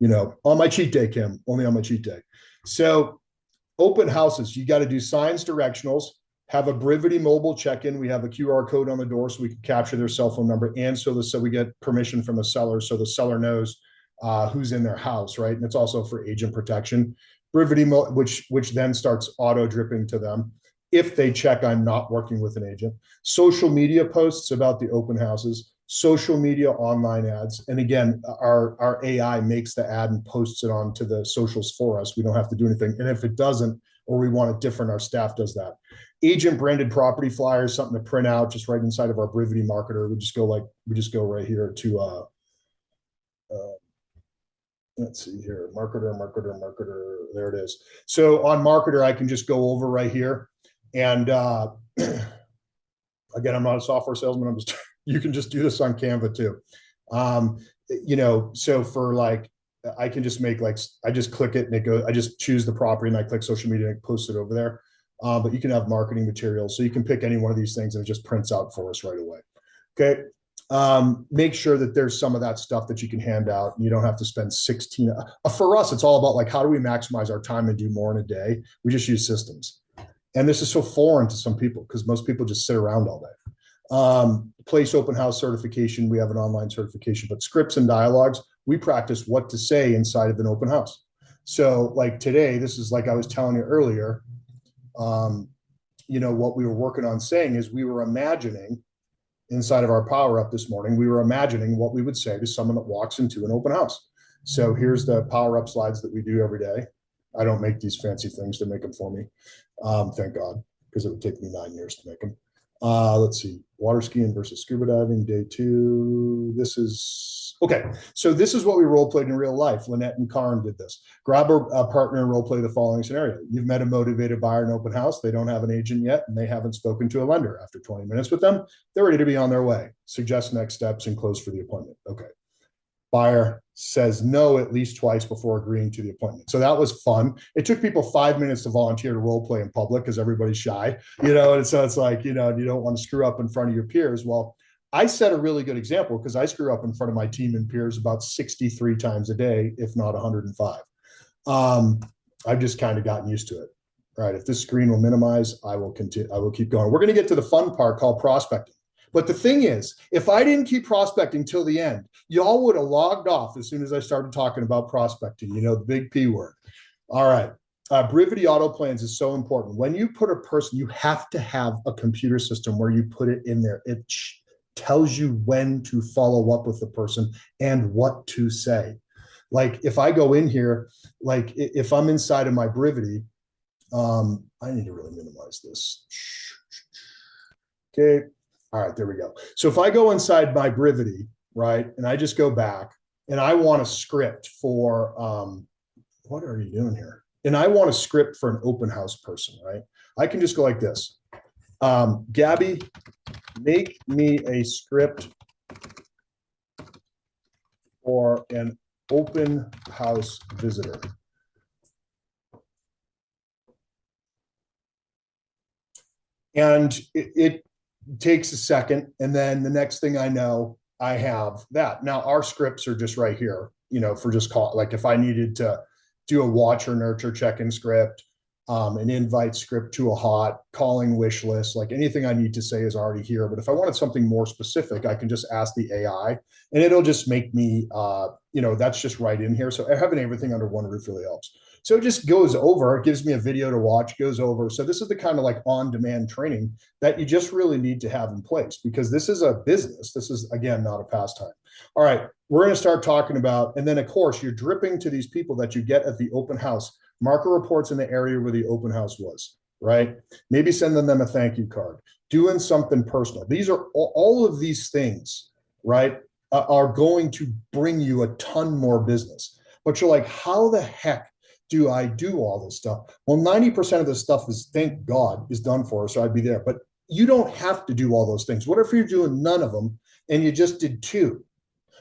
on my cheat day, Kim, only on my cheat day. So open houses, you got to do signs, directionals, have a Brivity mobile check-in. We have a QR code on the door so we can capture their cell phone number. And so we get permission from the seller. So the seller knows who's in their house, right? And it's also for agent protection. Brivity, which then starts auto dripping to them if they check I'm not working with an agent. Social media posts about the open houses, social media online ads. And again, our AI makes the ad and posts it onto the socials for us. We don't have to do anything. And if it doesn't, or we want it different, our staff does that. Agent branded property flyers, something to print out just right inside of our Brivity marketer. We just go right here to, let's see here, marketer. There it is. So on marketer, I can just go over right here. And again, I'm not a software salesman. You can just do this on Canva too. So for like, I can just make I just click it and I just choose the property and I click social media and post it over there. But you can have marketing materials. So you can pick any one of these things and it just prints out for us right away. Okay. Make sure that there's some of that stuff that you can hand out. And you don't have to spend 16. For us, it's all about like, how do we maximize our time and do more in a day? We just use systems. And this is so foreign to some people because most people just sit around all day. Place open house certification. We have an online certification, but scripts and dialogues, we practice what to say inside of an open house. So like today, this is like I was telling you earlier, what we were working on saying is we were imagining inside of our power up this morning, we were imagining what we would say to someone that walks into an open house. So here's the power up slides that we do every day. I don't make these fancy things to make them for me. Thank God, because it would take me 9 years to make them. Let's see, water skiing versus scuba diving, day 2. This is, okay. So this is what we role played in real life. Lynette and Karin did this. Grab a partner and role play the following scenario. You've met a motivated buyer in open house. They don't have an agent yet, and they haven't spoken to a lender. After 20 minutes with them, they're ready to be on their way. Suggest next steps and close for the appointment. Okay. Buyer says no at least twice before agreeing to the appointment. So that was fun. It took people 5 minutes to volunteer to role play in public because everybody's shy, and so it's like, you don't want to screw up in front of your peers. Well, I set a really good example because I screw up in front of my team and peers about 63 times a day, if not 105. I've just kind of gotten used to it. All right, if this screen will minimize, I will continue. I will keep going. We're going to get to the fun part called prospecting. But the thing is, if I didn't keep prospecting till the end, y'all would have logged off as soon as I started talking about prospecting, the big P word. All right. Brivity auto plans is so important. When you put a person, you have to have a computer system where you put it in there. It tells you when to follow up with the person and what to say. Like if I go in here, like if I'm inside of my Brivity, I need to really minimize this. Okay. All right, there we go. So if I go inside my Brivity, right, and I just go back and I want a script for, what are you doing here? And I want a script for an open house person, right? I can just go like this. Gabby, make me a script for an open house visitor. And it takes a second, and then the next thing I know, I have that. Now our scripts are just right here, for just call, like if I needed to do a watch or nurture check-in script, an invite script to a hot, calling wish list, like anything I need to say is already here. But if I wanted something more specific, I can just ask the AI and it'll just make me, that's just right in here. So having everything under one roof really helps. So it just goes over, it gives me a video to watch, goes over. So this is the kind of like on-demand training that you just really need to have in place because this is a business. This is, again, not a pastime. All right, we're going to start talking about, and then of course, you're dripping to these people that you get at the open house, marker reports in the area where the open house was, right? Maybe sending them a thank you card, doing something personal. These are all of these things, right, are going to bring you a ton more business. But you're like, how the heck do I do all this stuff? Well, 90% of this stuff is, thank God, is done for us, so I'd be there. But you don't have to do all those things. What if you're doing none of them and you just did two?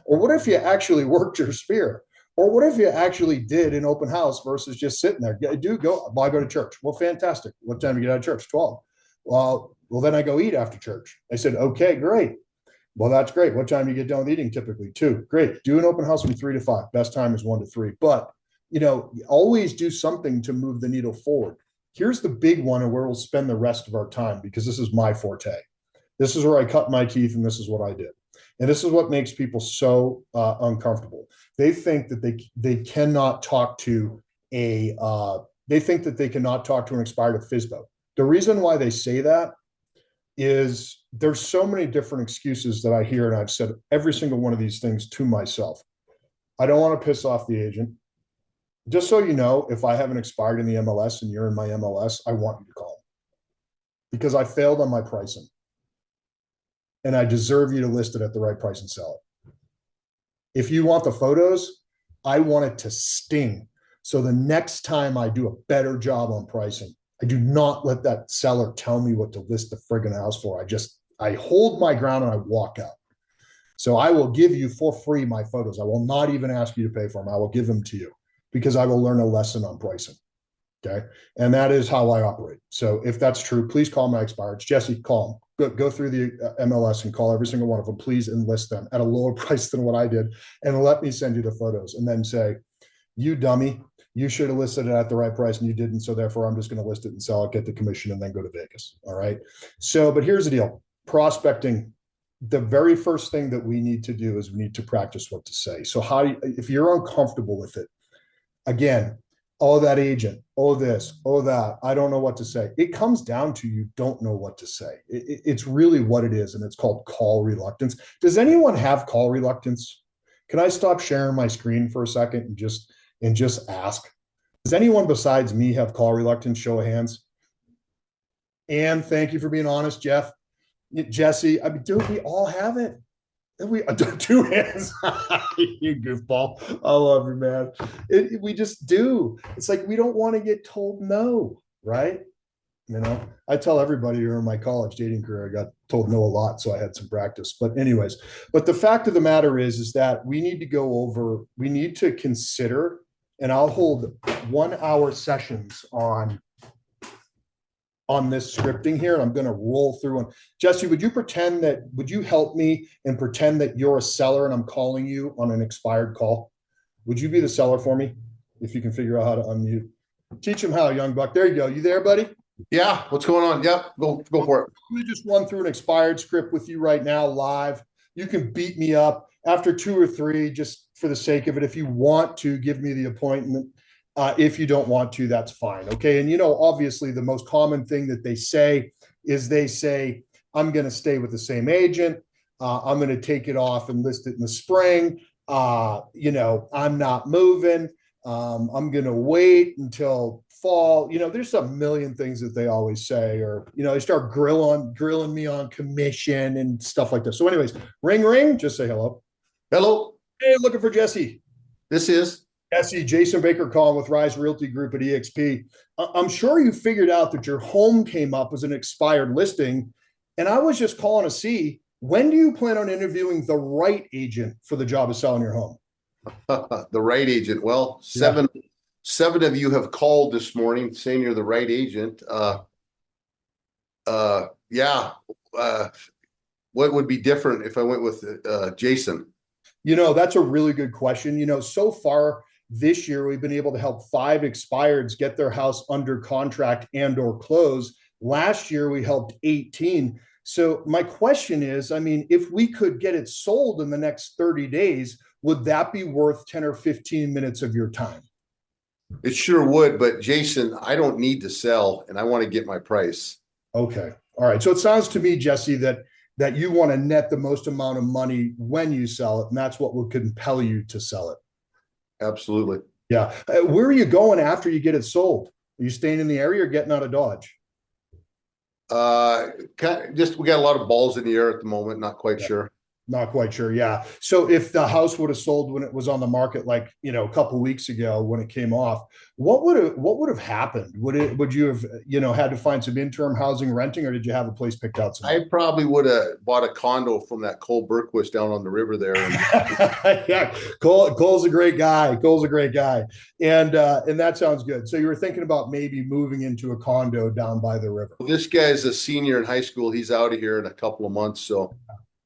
Or what if you actually worked your sphere? Or what if you actually did an open house versus just sitting there? I go to church. Well, fantastic. What time do you get out of church? 12. Well, then I go eat after church. I said, okay, great. Well, that's great. What time do you get done with eating? Typically 2. Great. Do an open house from 3 to 5. Best time is 1 to 3. But always do something to move the needle forward. Here's the big one and where we'll spend the rest of our time because this is my forte. This is where I cut my teeth and this is what I did. And this is what makes people so uncomfortable. They think that they cannot talk to an expired at FSBO. The reason why they say that is there's so many different excuses that I hear, and I've said every single one of these things to myself. I don't want to piss off the agent. Just so you know, if I haven't expired in the MLS and you're in my MLS, I want you to call because I failed on my pricing. And I deserve you to list it at the right price and sell it. If you want the photos, I want it to sting. So the next time I do a better job on pricing, I do not let that seller tell me what to list the friggin' house for. I hold my ground and I walk out. So I will give you for free my photos. I will not even ask you to pay for them. I will give them to you because I will learn a lesson on pricing. Okay. And that is how I operate. So if that's true, please call my expireds. Jesse, call them. Go through the MLS and call every single one of them. Please enlist them at a lower price than what I did. And let me send you the photos and then say, you dummy, you should have listed it at the right price and you didn't. So therefore, I'm just going to list it and sell it, get the commission, and then go to Vegas. All right. So, but here's the deal. Prospecting, the very first thing that we need to do is we need to practice what to say. So if you're uncomfortable with it, again, oh, that agent, oh, this, oh, that, I don't know what to say. It comes down to you don't know what to say. It's really what it is, and it's called call reluctance. Does anyone have call reluctance? Can I stop sharing my screen for a second and just ask? Does anyone besides me have call reluctance? Show of hands. And thank you for being honest, Jeff. Jesse, I mean, dude, we all have it. We 2 hands. You goofball. I love you, man. We just do. It's like we don't want to get told no, right? You know, I tell everybody during my college dating career, I got told no a lot, so I had some practice. But anyways, but the fact of the matter is that we need to go over, we need to consider, and I'll hold 1 hour sessions on this scripting here. And I'm going to roll through. And Jesse, would you help me and pretend that you're a seller and I'm calling you on an expired call? Would you be the seller for me? If you can figure out how to unmute. Teach him how, young buck. There you go. You there, buddy? Yeah. What's going on? Yep. Go for it. Let me just run through an expired script with you right now live. You can beat me up after 2 or 3, just for the sake of it. If you want to give me the appointment, if you don't want to, that's fine. Okay. And obviously the most common thing that they say is I'm going to stay with the same agent. I'm going to take it off and list it in the spring. I'm not moving. I'm going to wait until fall. There's a million things that they always say, or, they start grilling me on commission and stuff like this. So anyways, ring, just say hello. Hello. Hey, looking for Jesse. This is Jesse, Jason Baker calling with Rise Realty Group at EXP. I'm sure you figured out that your home came up as an expired listing. And I was just calling to see, when do you plan on interviewing the right agent for the job of selling your home? the right agent. Well, seven of you have called this morning saying you're the right agent. What would be different if I went with Jason? That's a really good question. So far this year, we've been able to help 5 expireds get their house under contract and or close. Last year, we helped 18. So my question is, if we could get it sold in the next 30 days, would that be worth 10 or 15 minutes of your time? It sure would, but Jason, I don't need to sell and I want to get my price. Okay. All right. So it sounds to me, Jesse, that you want to net the most amount of money when you sell it, and that's what would compel you to sell it. Absolutely. Yeah. Where are you going after you get it sold? Are you staying in the area or getting out of Dodge? We got a lot of balls in the air at the moment. Not quite sure. Not quite sure. Yeah. So if the house would have sold when it was on the market, like, a couple of weeks ago when it came off, what would have happened? Would you have, had to find some interim housing renting, or did you have a place picked out somewhere? I probably would have bought a condo from that Cole Berquist down on the river there. Yeah. Cole's a great guy. And that sounds good. So you were thinking about maybe moving into a condo down by the river. This guy's a senior in high school. He's out of here in a couple of months. So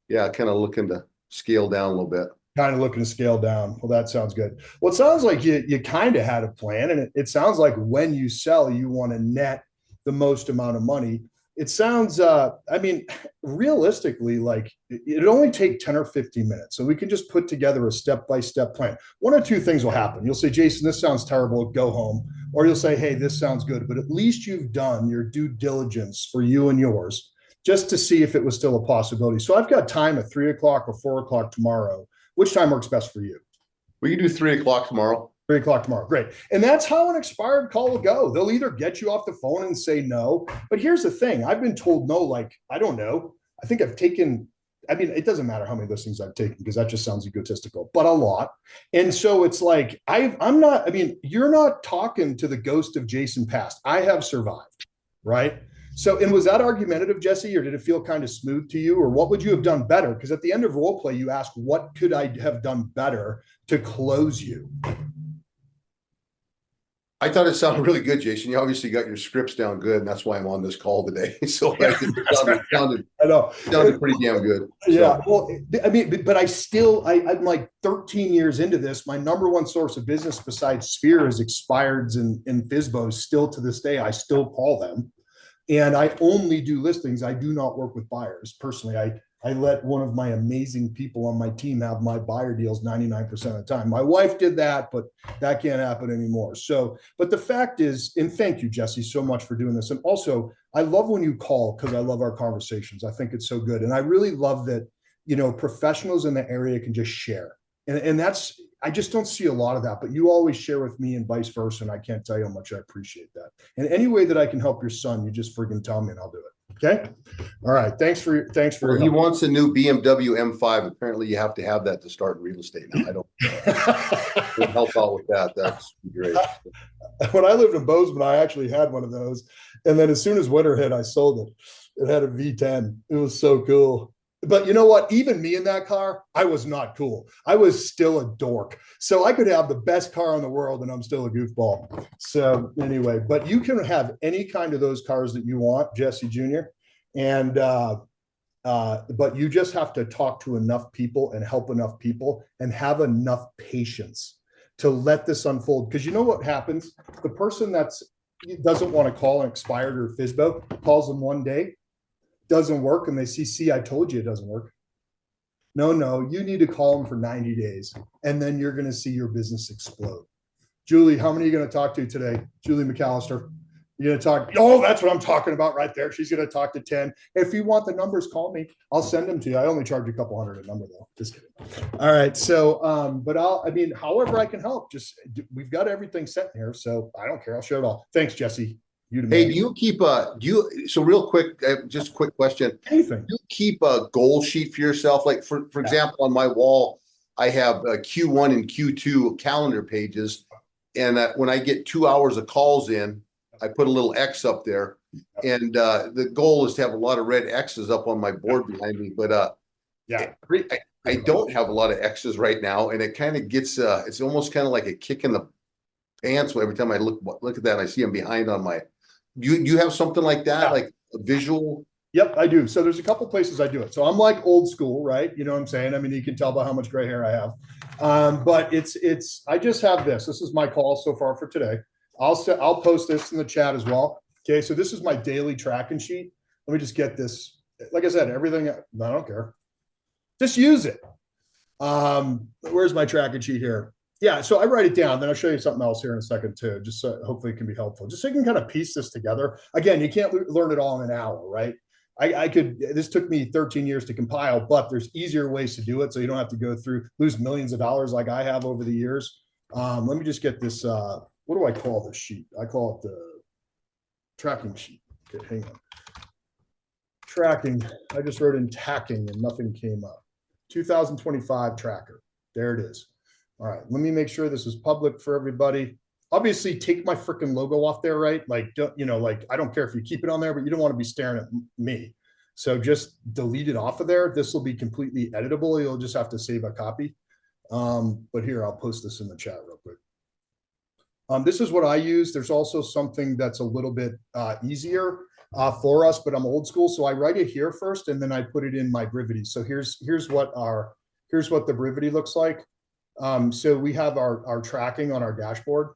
yeah, kind of looking to scale down a little bit. Well, that sounds good. Well, it sounds like you kind of had a plan, and it sounds like when you sell, you want to net the most amount of money. It sounds, realistically, like it'd only take 10 or 15 minutes. So we can just put together a step-by-step plan. 1 or 2 things will happen. You'll say, Jason, this sounds terrible, go home. Or you'll say, hey, this sounds good. But at least you've done your due diligence for you and yours, just to see if it was still a possibility. So I've got time at 3 o'clock or 4 o'clock tomorrow. Which time works best for you? We can do 3 o'clock tomorrow. 3 o'clock tomorrow. Great. And that's how an expired call will go. They'll either get you off the phone and say no. But here's the thing. I've been told no, like, I don't know. I think I've taken, it doesn't matter how many listings I've taken, because that just sounds egotistical, but a lot. And so it's like, you're not talking to the ghost of Jason Past. I have survived, right? So, and was that argumentative, Jesse, or did it feel kind of smooth to you, or what would you have done better? Because at the end of role play, you ask, what could I have done better to close you? I thought it sounded really good, Jason. You obviously got your scripts down good, and that's why I'm on this call today. So it sounded pretty damn good. Yeah. Well, but I'm like 13 years into this. My number one source of business besides Sphere is expireds and FSBOs. Still to this day, I still call them. And I only do listings. I do not work with buyers. Personally, I let one of my amazing people on my team have my buyer deals 99% of the time. My wife did that, but that can't happen anymore. So, but the fact is, and thank you, Jesse, so much for doing this. And also, I love when you call, because I love our conversations. I think it's so good. And I really love that, professionals in the area can just share. And that's, I just don't see a lot of that, but you always share with me and vice versa. And I can't tell you how much I appreciate that. And any way that I can help your son, you just friggin' tell me and I'll do it. Okay. All right. Thanks for he wants a new BMW M5. Apparently you have to have that to start in real estate now. I don't help out with that. That's great. When I lived in Bozeman, I actually had one of those. And then as soon as winter hit, I sold it. It had a V10. It was so cool. But you know what? Even me in that car, I was not cool. I was still a dork. So I could have the best car in the world and I'm still a goofball. So anyway, but you can have any kind of those cars that you want, Jesse Jr. And but you just have to talk to enough people and help enough people and have enough patience to let this unfold. Because you know what happens? The person that's doesn't want to call an expired or FSBO calls them one day, doesn't work, and they see, I told you it doesn't work. No, you need to call them for 90 days, and then you're going to see your business explode. Julie, how many are you going to talk to today? Julie McAllister. You're going to talk. Oh, that's what I'm talking about right there. She's going to talk to 10. If you want the numbers, call me. I'll send them to you. I only charge a couple $100 a number though. Just kidding. All right. So, but however I can help, we've got everything set in here. So I don't care. I'll share it all. Thanks, Jesse. Hey, do you keep so real quick, just a quick question. Anything. Do you keep a goal sheet for yourself? Like for example, on my wall, I have Q1 and Q2 calendar pages. And when I get 2 hours of calls in, I put a little X up there. And the goal is to have a lot of red X's up on my board behind me. But I don't have a lot of X's right now. And it kind of gets, it's almost kind of like a kick in the pants every time I look at that and I see them behind on my, do you have something like that, like a visual? Yep, I do. So there's a couple places I do it. So I'm like old school, right? You know what I'm saying? I mean, you can tell by how much gray hair I have. But I just have this. This is my call so far for today. I'll post this in the chat as well. Okay, so this is my daily tracking sheet. Let me just get this. Like I said, everything, I don't care. Just use it. Where's my tracking sheet here? Yeah, so I write it down. Then I'll show you something else here in a second too, just so hopefully it can be helpful. Just so you can kind of piece this together. Again, you can't learn it all in an hour, right? This took me 13 years to compile, but there's easier ways to do it. So you don't have to lose millions of dollars like I have over the years. Let me just get this, what do I call this sheet? I call it the tracking sheet. Okay, hang on. Tracking, I just wrote in tacking and nothing came up. 2025 tracker, there it is. All right, let me make sure this is public for everybody. Obviously, take my freaking logo off there, right? Like, I don't care if you keep it on there, but you don't want to be staring at me. So just delete it off of there. This will be completely editable. You'll just have to save a copy. But here, I'll post this in the chat real quick. This is what I use. There's also something that's a little bit easier for us, but I'm old school. So I write it here first, and then I put it in my Brivity. So here's what the Brivity looks like. So we have our tracking on our dashboard.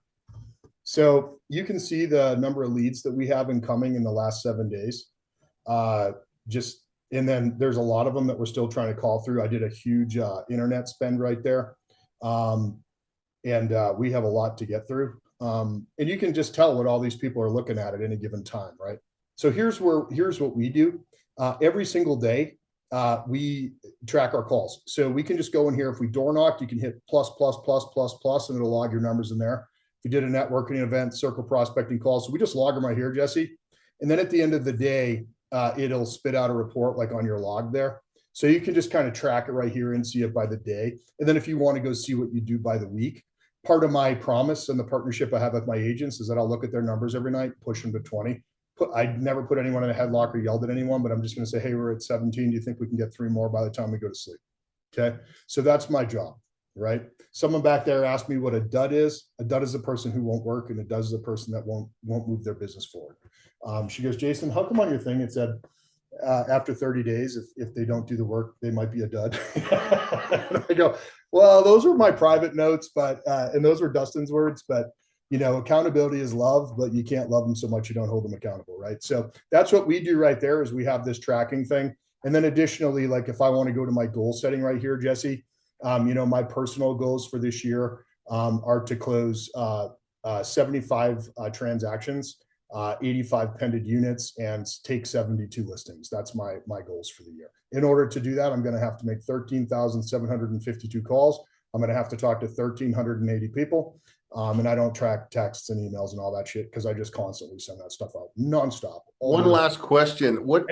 So you can see the number of leads that we have incoming in the last 7 days. And then there's a lot of them that we're still trying to call through. I did a huge internet spend right there. And we have a lot to get through. And you can just tell what all these people are looking at any given time, right? So here's what we do. Every single day, we track our calls. So we can just go in here. If we door knocked, you can hit plus, and it'll log your numbers in there. If you did a networking event, circle prospecting calls. So we just log them right here, Jesse. And then at the end of the day, it'll spit out a report like on your log there. So you can just kind of track it right here and see it by the day. And then if you want to go see what you do by the week, part of my promise and the partnership I have with my agents is that I'll look at their numbers every night, push them to 20. I never put anyone in a headlock or yelled at anyone, but I'm just going to say, hey, we're at 17. Do you think we can get 3 more by the time we go to sleep? Okay. So that's my job, right? Someone back there asked me what a dud is. A dud is a person who won't work, and a dud is a person that won't move their business forward. She goes, Jason, how come on your thing it said after 30 days, if they don't do the work, they might be a dud? And I go, well, those were my private notes, but and those were Dustin's words, but accountability is love, but you can't love them so much you don't hold them accountable, right? So that's what we do right there is we have this tracking thing. And then additionally, like if I want to go to my goal setting right here, Jesse, my personal goals for this year are to close 75 transactions, 85 pended units, and take 72 listings. That's my goals for the year. In order to do that, I'm going to have to make 13,752 calls. I'm going to have to talk to 1,380 people. And I don't track texts and emails and all that shit because I just constantly send that stuff out nonstop. One last question. What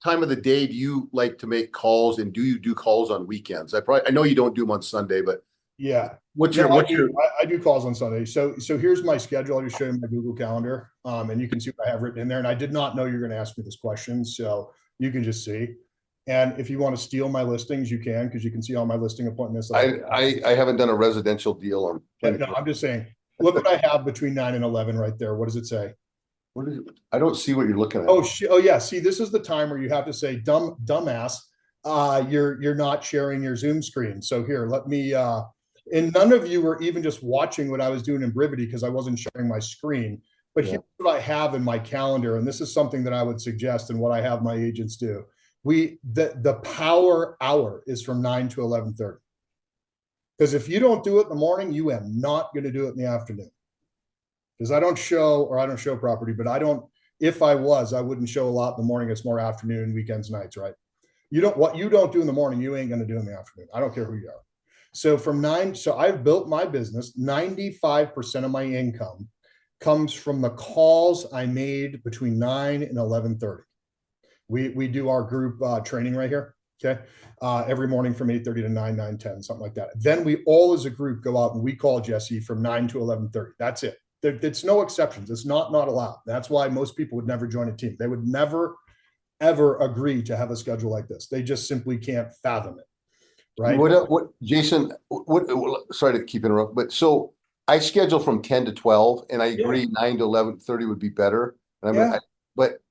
time of the day do you like to make calls, and do you do calls on weekends? I know you don't do them on Sunday, but Yeah. What's No, your I do calls on Sunday. So here's my schedule. I'll just show you my Google Calendar, and you can see what I have written in there. And I did not know you're going to ask me this question, so you can just see. And if you want to steal my listings, you can, because you can see all my listing appointments. I haven't done a residential deal on. No, I'm just saying. Look what I have between 9 and 11 right there. What does it say? What is it? I don't see what you're looking at. Oh yeah. See, this is the time where you have to say, dumbass, you're not sharing your Zoom screen. So here, let me. And none of you were even just watching what I was doing in Brivity because I wasn't sharing my screen. But here's what I have in my calendar, and this is something that I would suggest, and what I have my agents do. The power hour is from 9 to 11:30. Because if you don't do it in the morning, you are not going to do it in the afternoon. Because I don't show property, but I don't. If I was, I wouldn't show a lot in the morning. It's more afternoon, weekends, nights, right? What you don't do in the morning, you ain't going to do in the afternoon. I don't care who you are. So so I've built my business. 95% of my income comes from the calls I made between 9 and 11:30. We do our group training right here. Okay. Every morning from 8:30 to 9, 9:10, something like that. Then we all as a group go out and we call Jesse from 9 to 11:30. That's it. It's no exceptions. It's not allowed. That's why most people would never join a team. They would never, ever agree to have a schedule like this. They just simply can't fathom it. Right. Jason, sorry to keep interrupting, but so I schedule from 10 to 12 and I agree 9 to 11:30 would be better. And but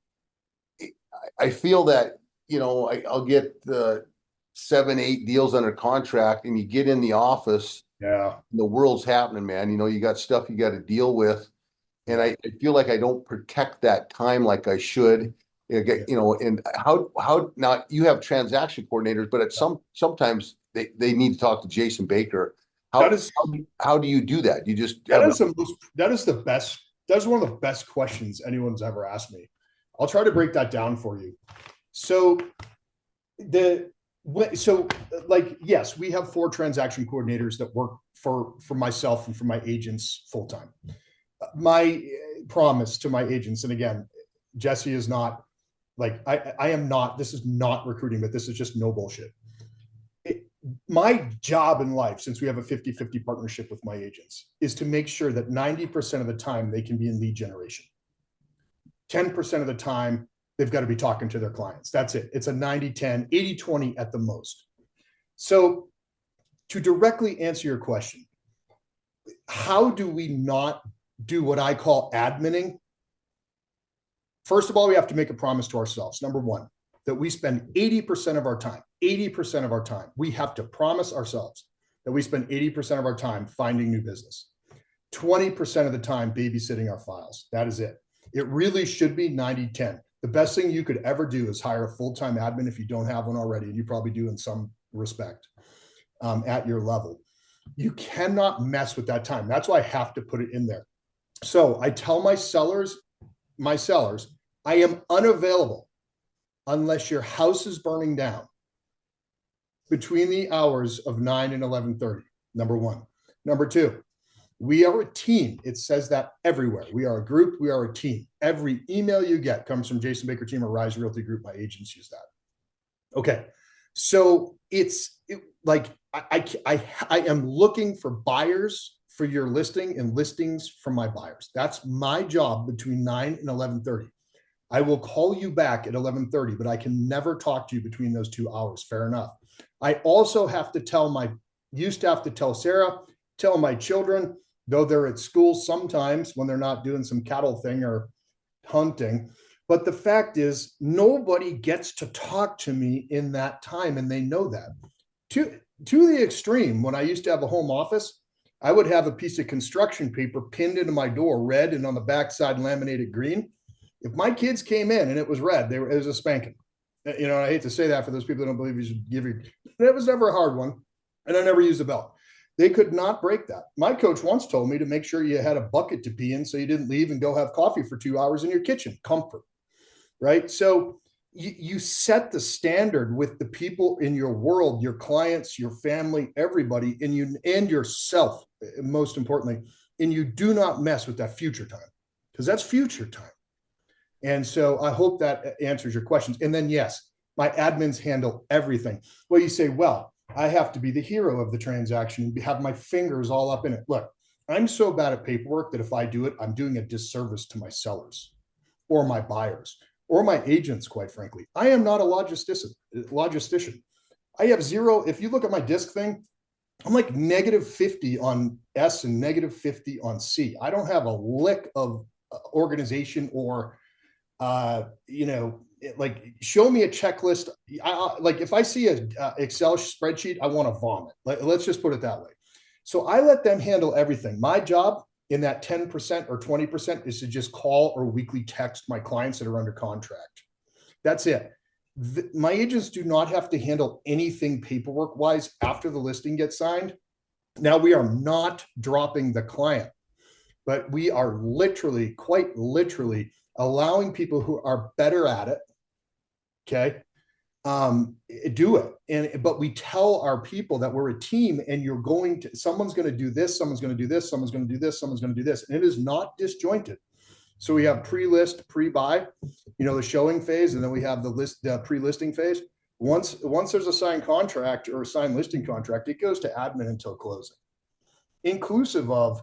I feel that, I'll get the 7, 8 deals under contract and you get in the office. Yeah. The world's happening, man. You got stuff you got to deal with. And I feel like I don't protect that time like I should. And how now you have transaction coordinators, but sometimes they need to talk to Jason Baker. How do you do that? You just that is one of the best questions anyone's ever asked me. I'll try to break that down for you. So yes, we have 4 transaction coordinators that work for myself and for my agents full time. My promise to my agents, and again, Jesse is not I am not, this is not recruiting, but this is just no bullshit. My job in life, since we have a 50-50 partnership with my agents, is to make sure that 90% of the time they can be in lead generation. 10% of the time, they've got to be talking to their clients. That's it. It's a 90-10, 80-20 at the most. So to directly answer your question, how do we not do what I call adminning? First of all, we have to make a promise to ourselves. Number one, that we spend 80% of our time, we have to promise ourselves that we spend 80% of our time finding new business, 20% of the time babysitting our files. That is it. It really should be 90-10. The best thing you could ever do is hire a full-time admin if you don't have one already, and you probably do in some respect at your level. You cannot mess with that time. That's why I have to put it in there. So I tell my sellers, I am unavailable unless your house is burning down between the hours of 9 and 11:30. Number one. Number two, we are a team. It says that everywhere. We are a group. We are a team. Every email you get comes from Jason Baker Team or Rise Realty Group. My agents use that. Okay. So I am looking for buyers for your listing and listings from my buyers. That's my job between 9 and 11:30. I will call you back at 11:30, but I can never talk to you between those 2 hours. Fair enough. I also have to used to have to tell Sarah, tell my children, though they're at school sometimes when they're not doing some cattle thing or hunting. But the fact is, nobody gets to talk to me in that time, and they know that. To the extreme, when I used to have a home office, I would have a piece of construction paper pinned into my door, red, and on the backside laminated green. If my kids came in and it was red, it was a spanking. I hate to say that for those people that don't believe you should give your. It was never a hard one, and I never used a belt. They could not break that. My coach once told me to make sure you had a bucket to pee in so you didn't leave and go have coffee for 2 hours in your kitchen. Comfort, right? So you set the standard with the people in your world, your clients, your family, everybody, and yourself, most importantly, and you do not mess with that future time, because that's future time. And so I hope that answers your questions. And then, yes, my admins handle everything. Well, you say, well, I have to be the hero of the transaction and have my fingers all up in it. Look, I'm so bad at paperwork that if I do it, I'm doing a disservice to my sellers or my buyers or my agents, quite frankly. I am not a logistician. I have zero. If you look at my disc thing, I'm like -50 on S and -50 on C. I don't have a lick of organization or, like show me a checklist. Like if I see a Excel spreadsheet, I want to vomit. Let's just put it that way. So I let them handle everything. My job in that 10% or 20% is to just call or weekly text my clients that are under contract. That's it. My agents do not have to handle anything paperwork wise after the listing gets signed. Now we are not dropping the client, but we are literally, quite literally allowing people who are better at it, okay, do it. But we tell our people that we're a team and someone's going to do this, someone's going to do this, someone's going to do this, someone's going to do this. And it is not disjointed. So we have pre-list, pre-buy, the showing phase, and then we have the pre-listing phase. Once there's a signed contract or a signed listing contract, it goes to admin until closing, inclusive of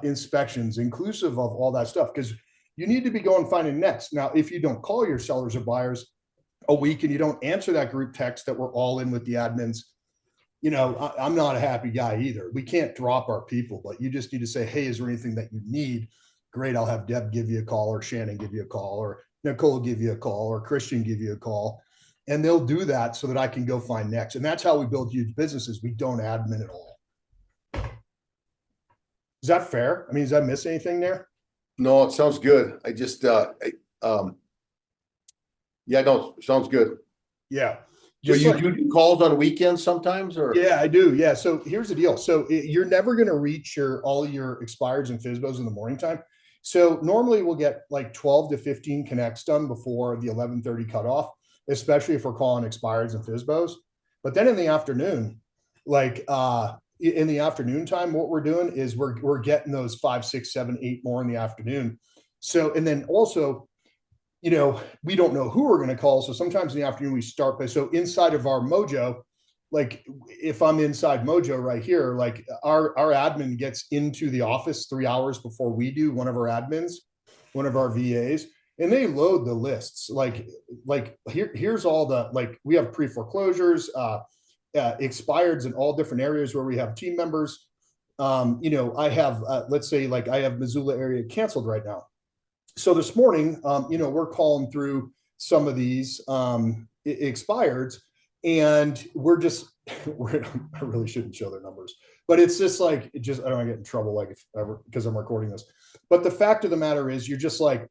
inspections, inclusive of all that stuff, because you need to be going finding next. Now, if you don't call your sellers or buyers a week and you don't answer that group text that we're all in with the admins, I'm not a happy guy either. We can't drop our people, but you just need to say, hey, is there anything that you need? Great, I'll have Deb give you a call, or Shannon give you a call, or Nicole give you a call, or Christian give you a call. And they'll do that so that I can go find next. And that's how we build huge businesses. We don't admin at all. Is that fair? I mean, does I miss anything there? No, it sounds good. I just, yeah, no, sounds good. Yeah. So you do calls on weekends sometimes, or? Yeah, I do. Yeah. So here's the deal. So you're never going to reach all your expireds and FSBOs in the morning time. So normally we'll get like 12 to 15 connects done before the 11:30 cutoff, especially if we're calling expireds and FSBOs. But then in the afternoon, in the afternoon time, what we're doing is we're getting those 5, 6, 7, 8 more in the afternoon. So, and then also, we don't know who we're going to call. So sometimes in the afternoon we start by, so inside of our Mojo, like if I'm inside Mojo right here, like our admin gets into the office 3 hours before we do, one of our admins, one of our VAs, and they load the lists. Here's all the, we have pre-foreclosures, expireds in all different areas where we have team members. I have, let's say I have Missoula area canceled right now. So this morning, we're calling through some of these expireds, and I really shouldn't show their numbers, but it's just I don't want to get in trouble because I'm recording this. But the fact of the matter is, you're just all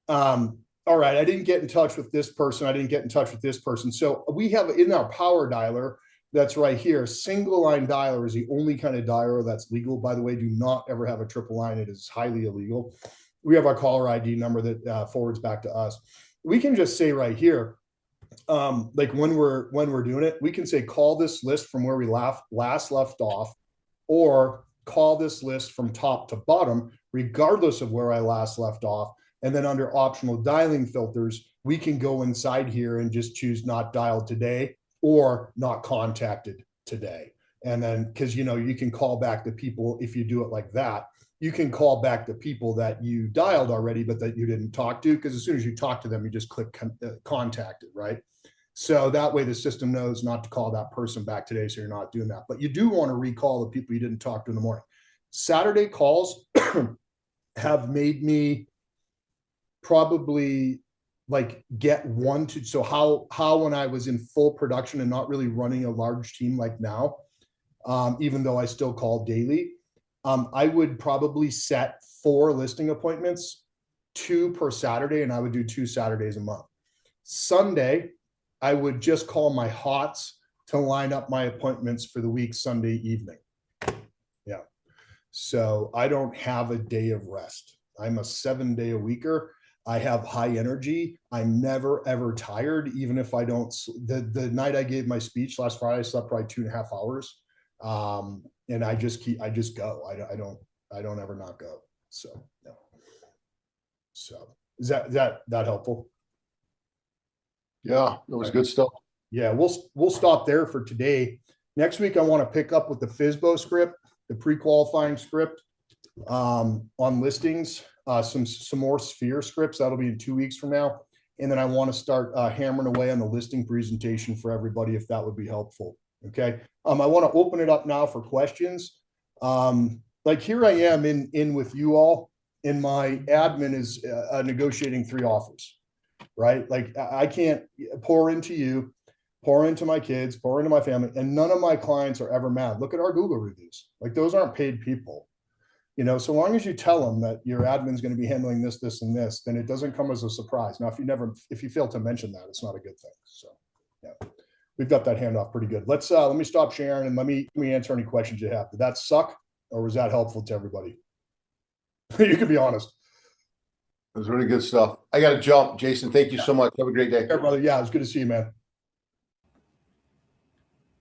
right, I didn't get in touch with this person. I didn't get in touch with this person. So we have in our power dialer, that's right here, single line dialer is the only kind of dialer that's legal. By the way, do not ever have a triple line. It is highly illegal. We have our caller ID number that forwards back to us. We can just say right here, when we're doing it, we can say, call this list from where we last left off, or call this list from top to bottom, regardless of where I last left off. And then under optional dialing filters, we can go inside here and just choose not dialed today or not contacted today. And then, because, you can call back the people, if you do it like that, you can call back the people that you dialed already, but that you didn't talk to, because as soon as you talk to them, you just click contacted, right? So that way the system knows not to call that person back today, so you're not doing that. But you do want to recall the people you didn't talk to in the morning. Saturday calls have made me probably get one to, so how when I was in full production and not really running a large team like now, even though I still call daily, I would probably set 4 listing appointments, 2 per Saturday, and I would do 2 Saturdays a month. Sunday, I would just call my hots to line up my appointments for the week Sunday evening. Yeah. So I don't have a day of rest. I'm a 7-day-a-weeker. I have high energy. I'm never, ever tired, even if I don't. The night I gave my speech last Friday, I slept probably 2.5 hours. And I just go. I don't ever not go. So, yeah. So is that helpful? Yeah, that was good stuff. Yeah, we'll stop there for today. Next week, I want to pick up with the FSBO script, the pre-qualifying script on listings, some more Sphere scripts. That'll be in 2 weeks from now. And then I want to start hammering away on the listing presentation for everybody, if that would be helpful. Okay. I want to open it up now for questions. Like here I am in with you all, and my admin is negotiating 3 offers, right? Like I can't pour into you, pour into my kids, pour into my family, and none of my clients are ever mad. Look at our Google reviews. Like those aren't paid people. You know, so long as you tell them that your admin's going to be handling this, this, and this, then it doesn't come as a surprise. Now, if you fail to mention that, it's not a good thing. So, yeah, we've got that handoff pretty good. Let me stop sharing and let me answer any questions you have. Did that suck, or was that helpful to everybody? You can be honest. It was really good stuff. I got to jump, Jason. Thank you so much. Have a great day. Yeah, brother. Yeah, it was good to see you, man.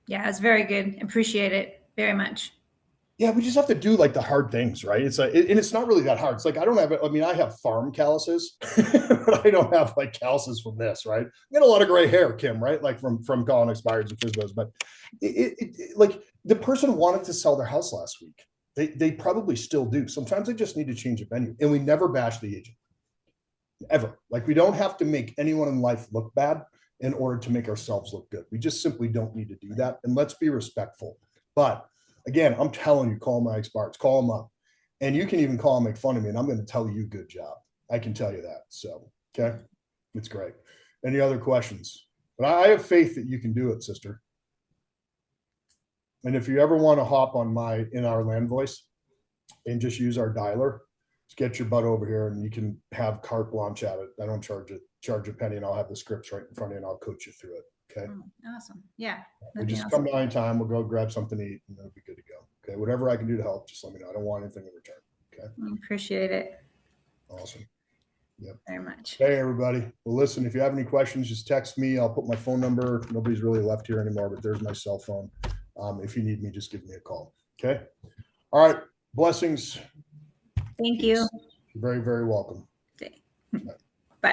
Yeah, it's very good. Appreciate it very much. Yeah, we just have to do like the hard things, right? It's like, and it's not really that hard. It's like, I have farm calluses, but I don't have like calluses from this, right? I got a lot of gray hair, Kim, right? Like from calling expireds and FSBOs, but like the person wanted to sell their house last week. They probably still do. Sometimes they just need to change the venue, and we never bash the agent ever. Like we don't have to make anyone in life look bad in order to make ourselves look good. We just simply don't need to do that. And let's be respectful. But again, I'm telling you, call my expireds, call them up. And you can even call and make fun of me, and I'm going to tell you good job. I can tell you that. So, okay, it's great. Any other questions? But I have faith that you can do it, sister. And if you ever want to hop on in our land voice and just use our dialer, just get your butt over here and you can have carte blanche at it. I don't charge a penny, and I'll have the scripts right in front of you and I'll coach you through it. Okay. Oh, awesome. Yeah. We just come down anytime. We'll go grab something to eat and it'll be good to go. Okay. Whatever I can do to help, just let me know. I don't want anything in return. Okay. I appreciate it. Awesome. Yep. Very much. Hey, everybody. Well, listen, if you have any questions, just text me. I'll put my phone number. Nobody's really left here anymore, but there's my cell phone. If you need me, just give me a call. Okay. All right. Blessings. Thank you. You're very, very welcome. Okay. Bye.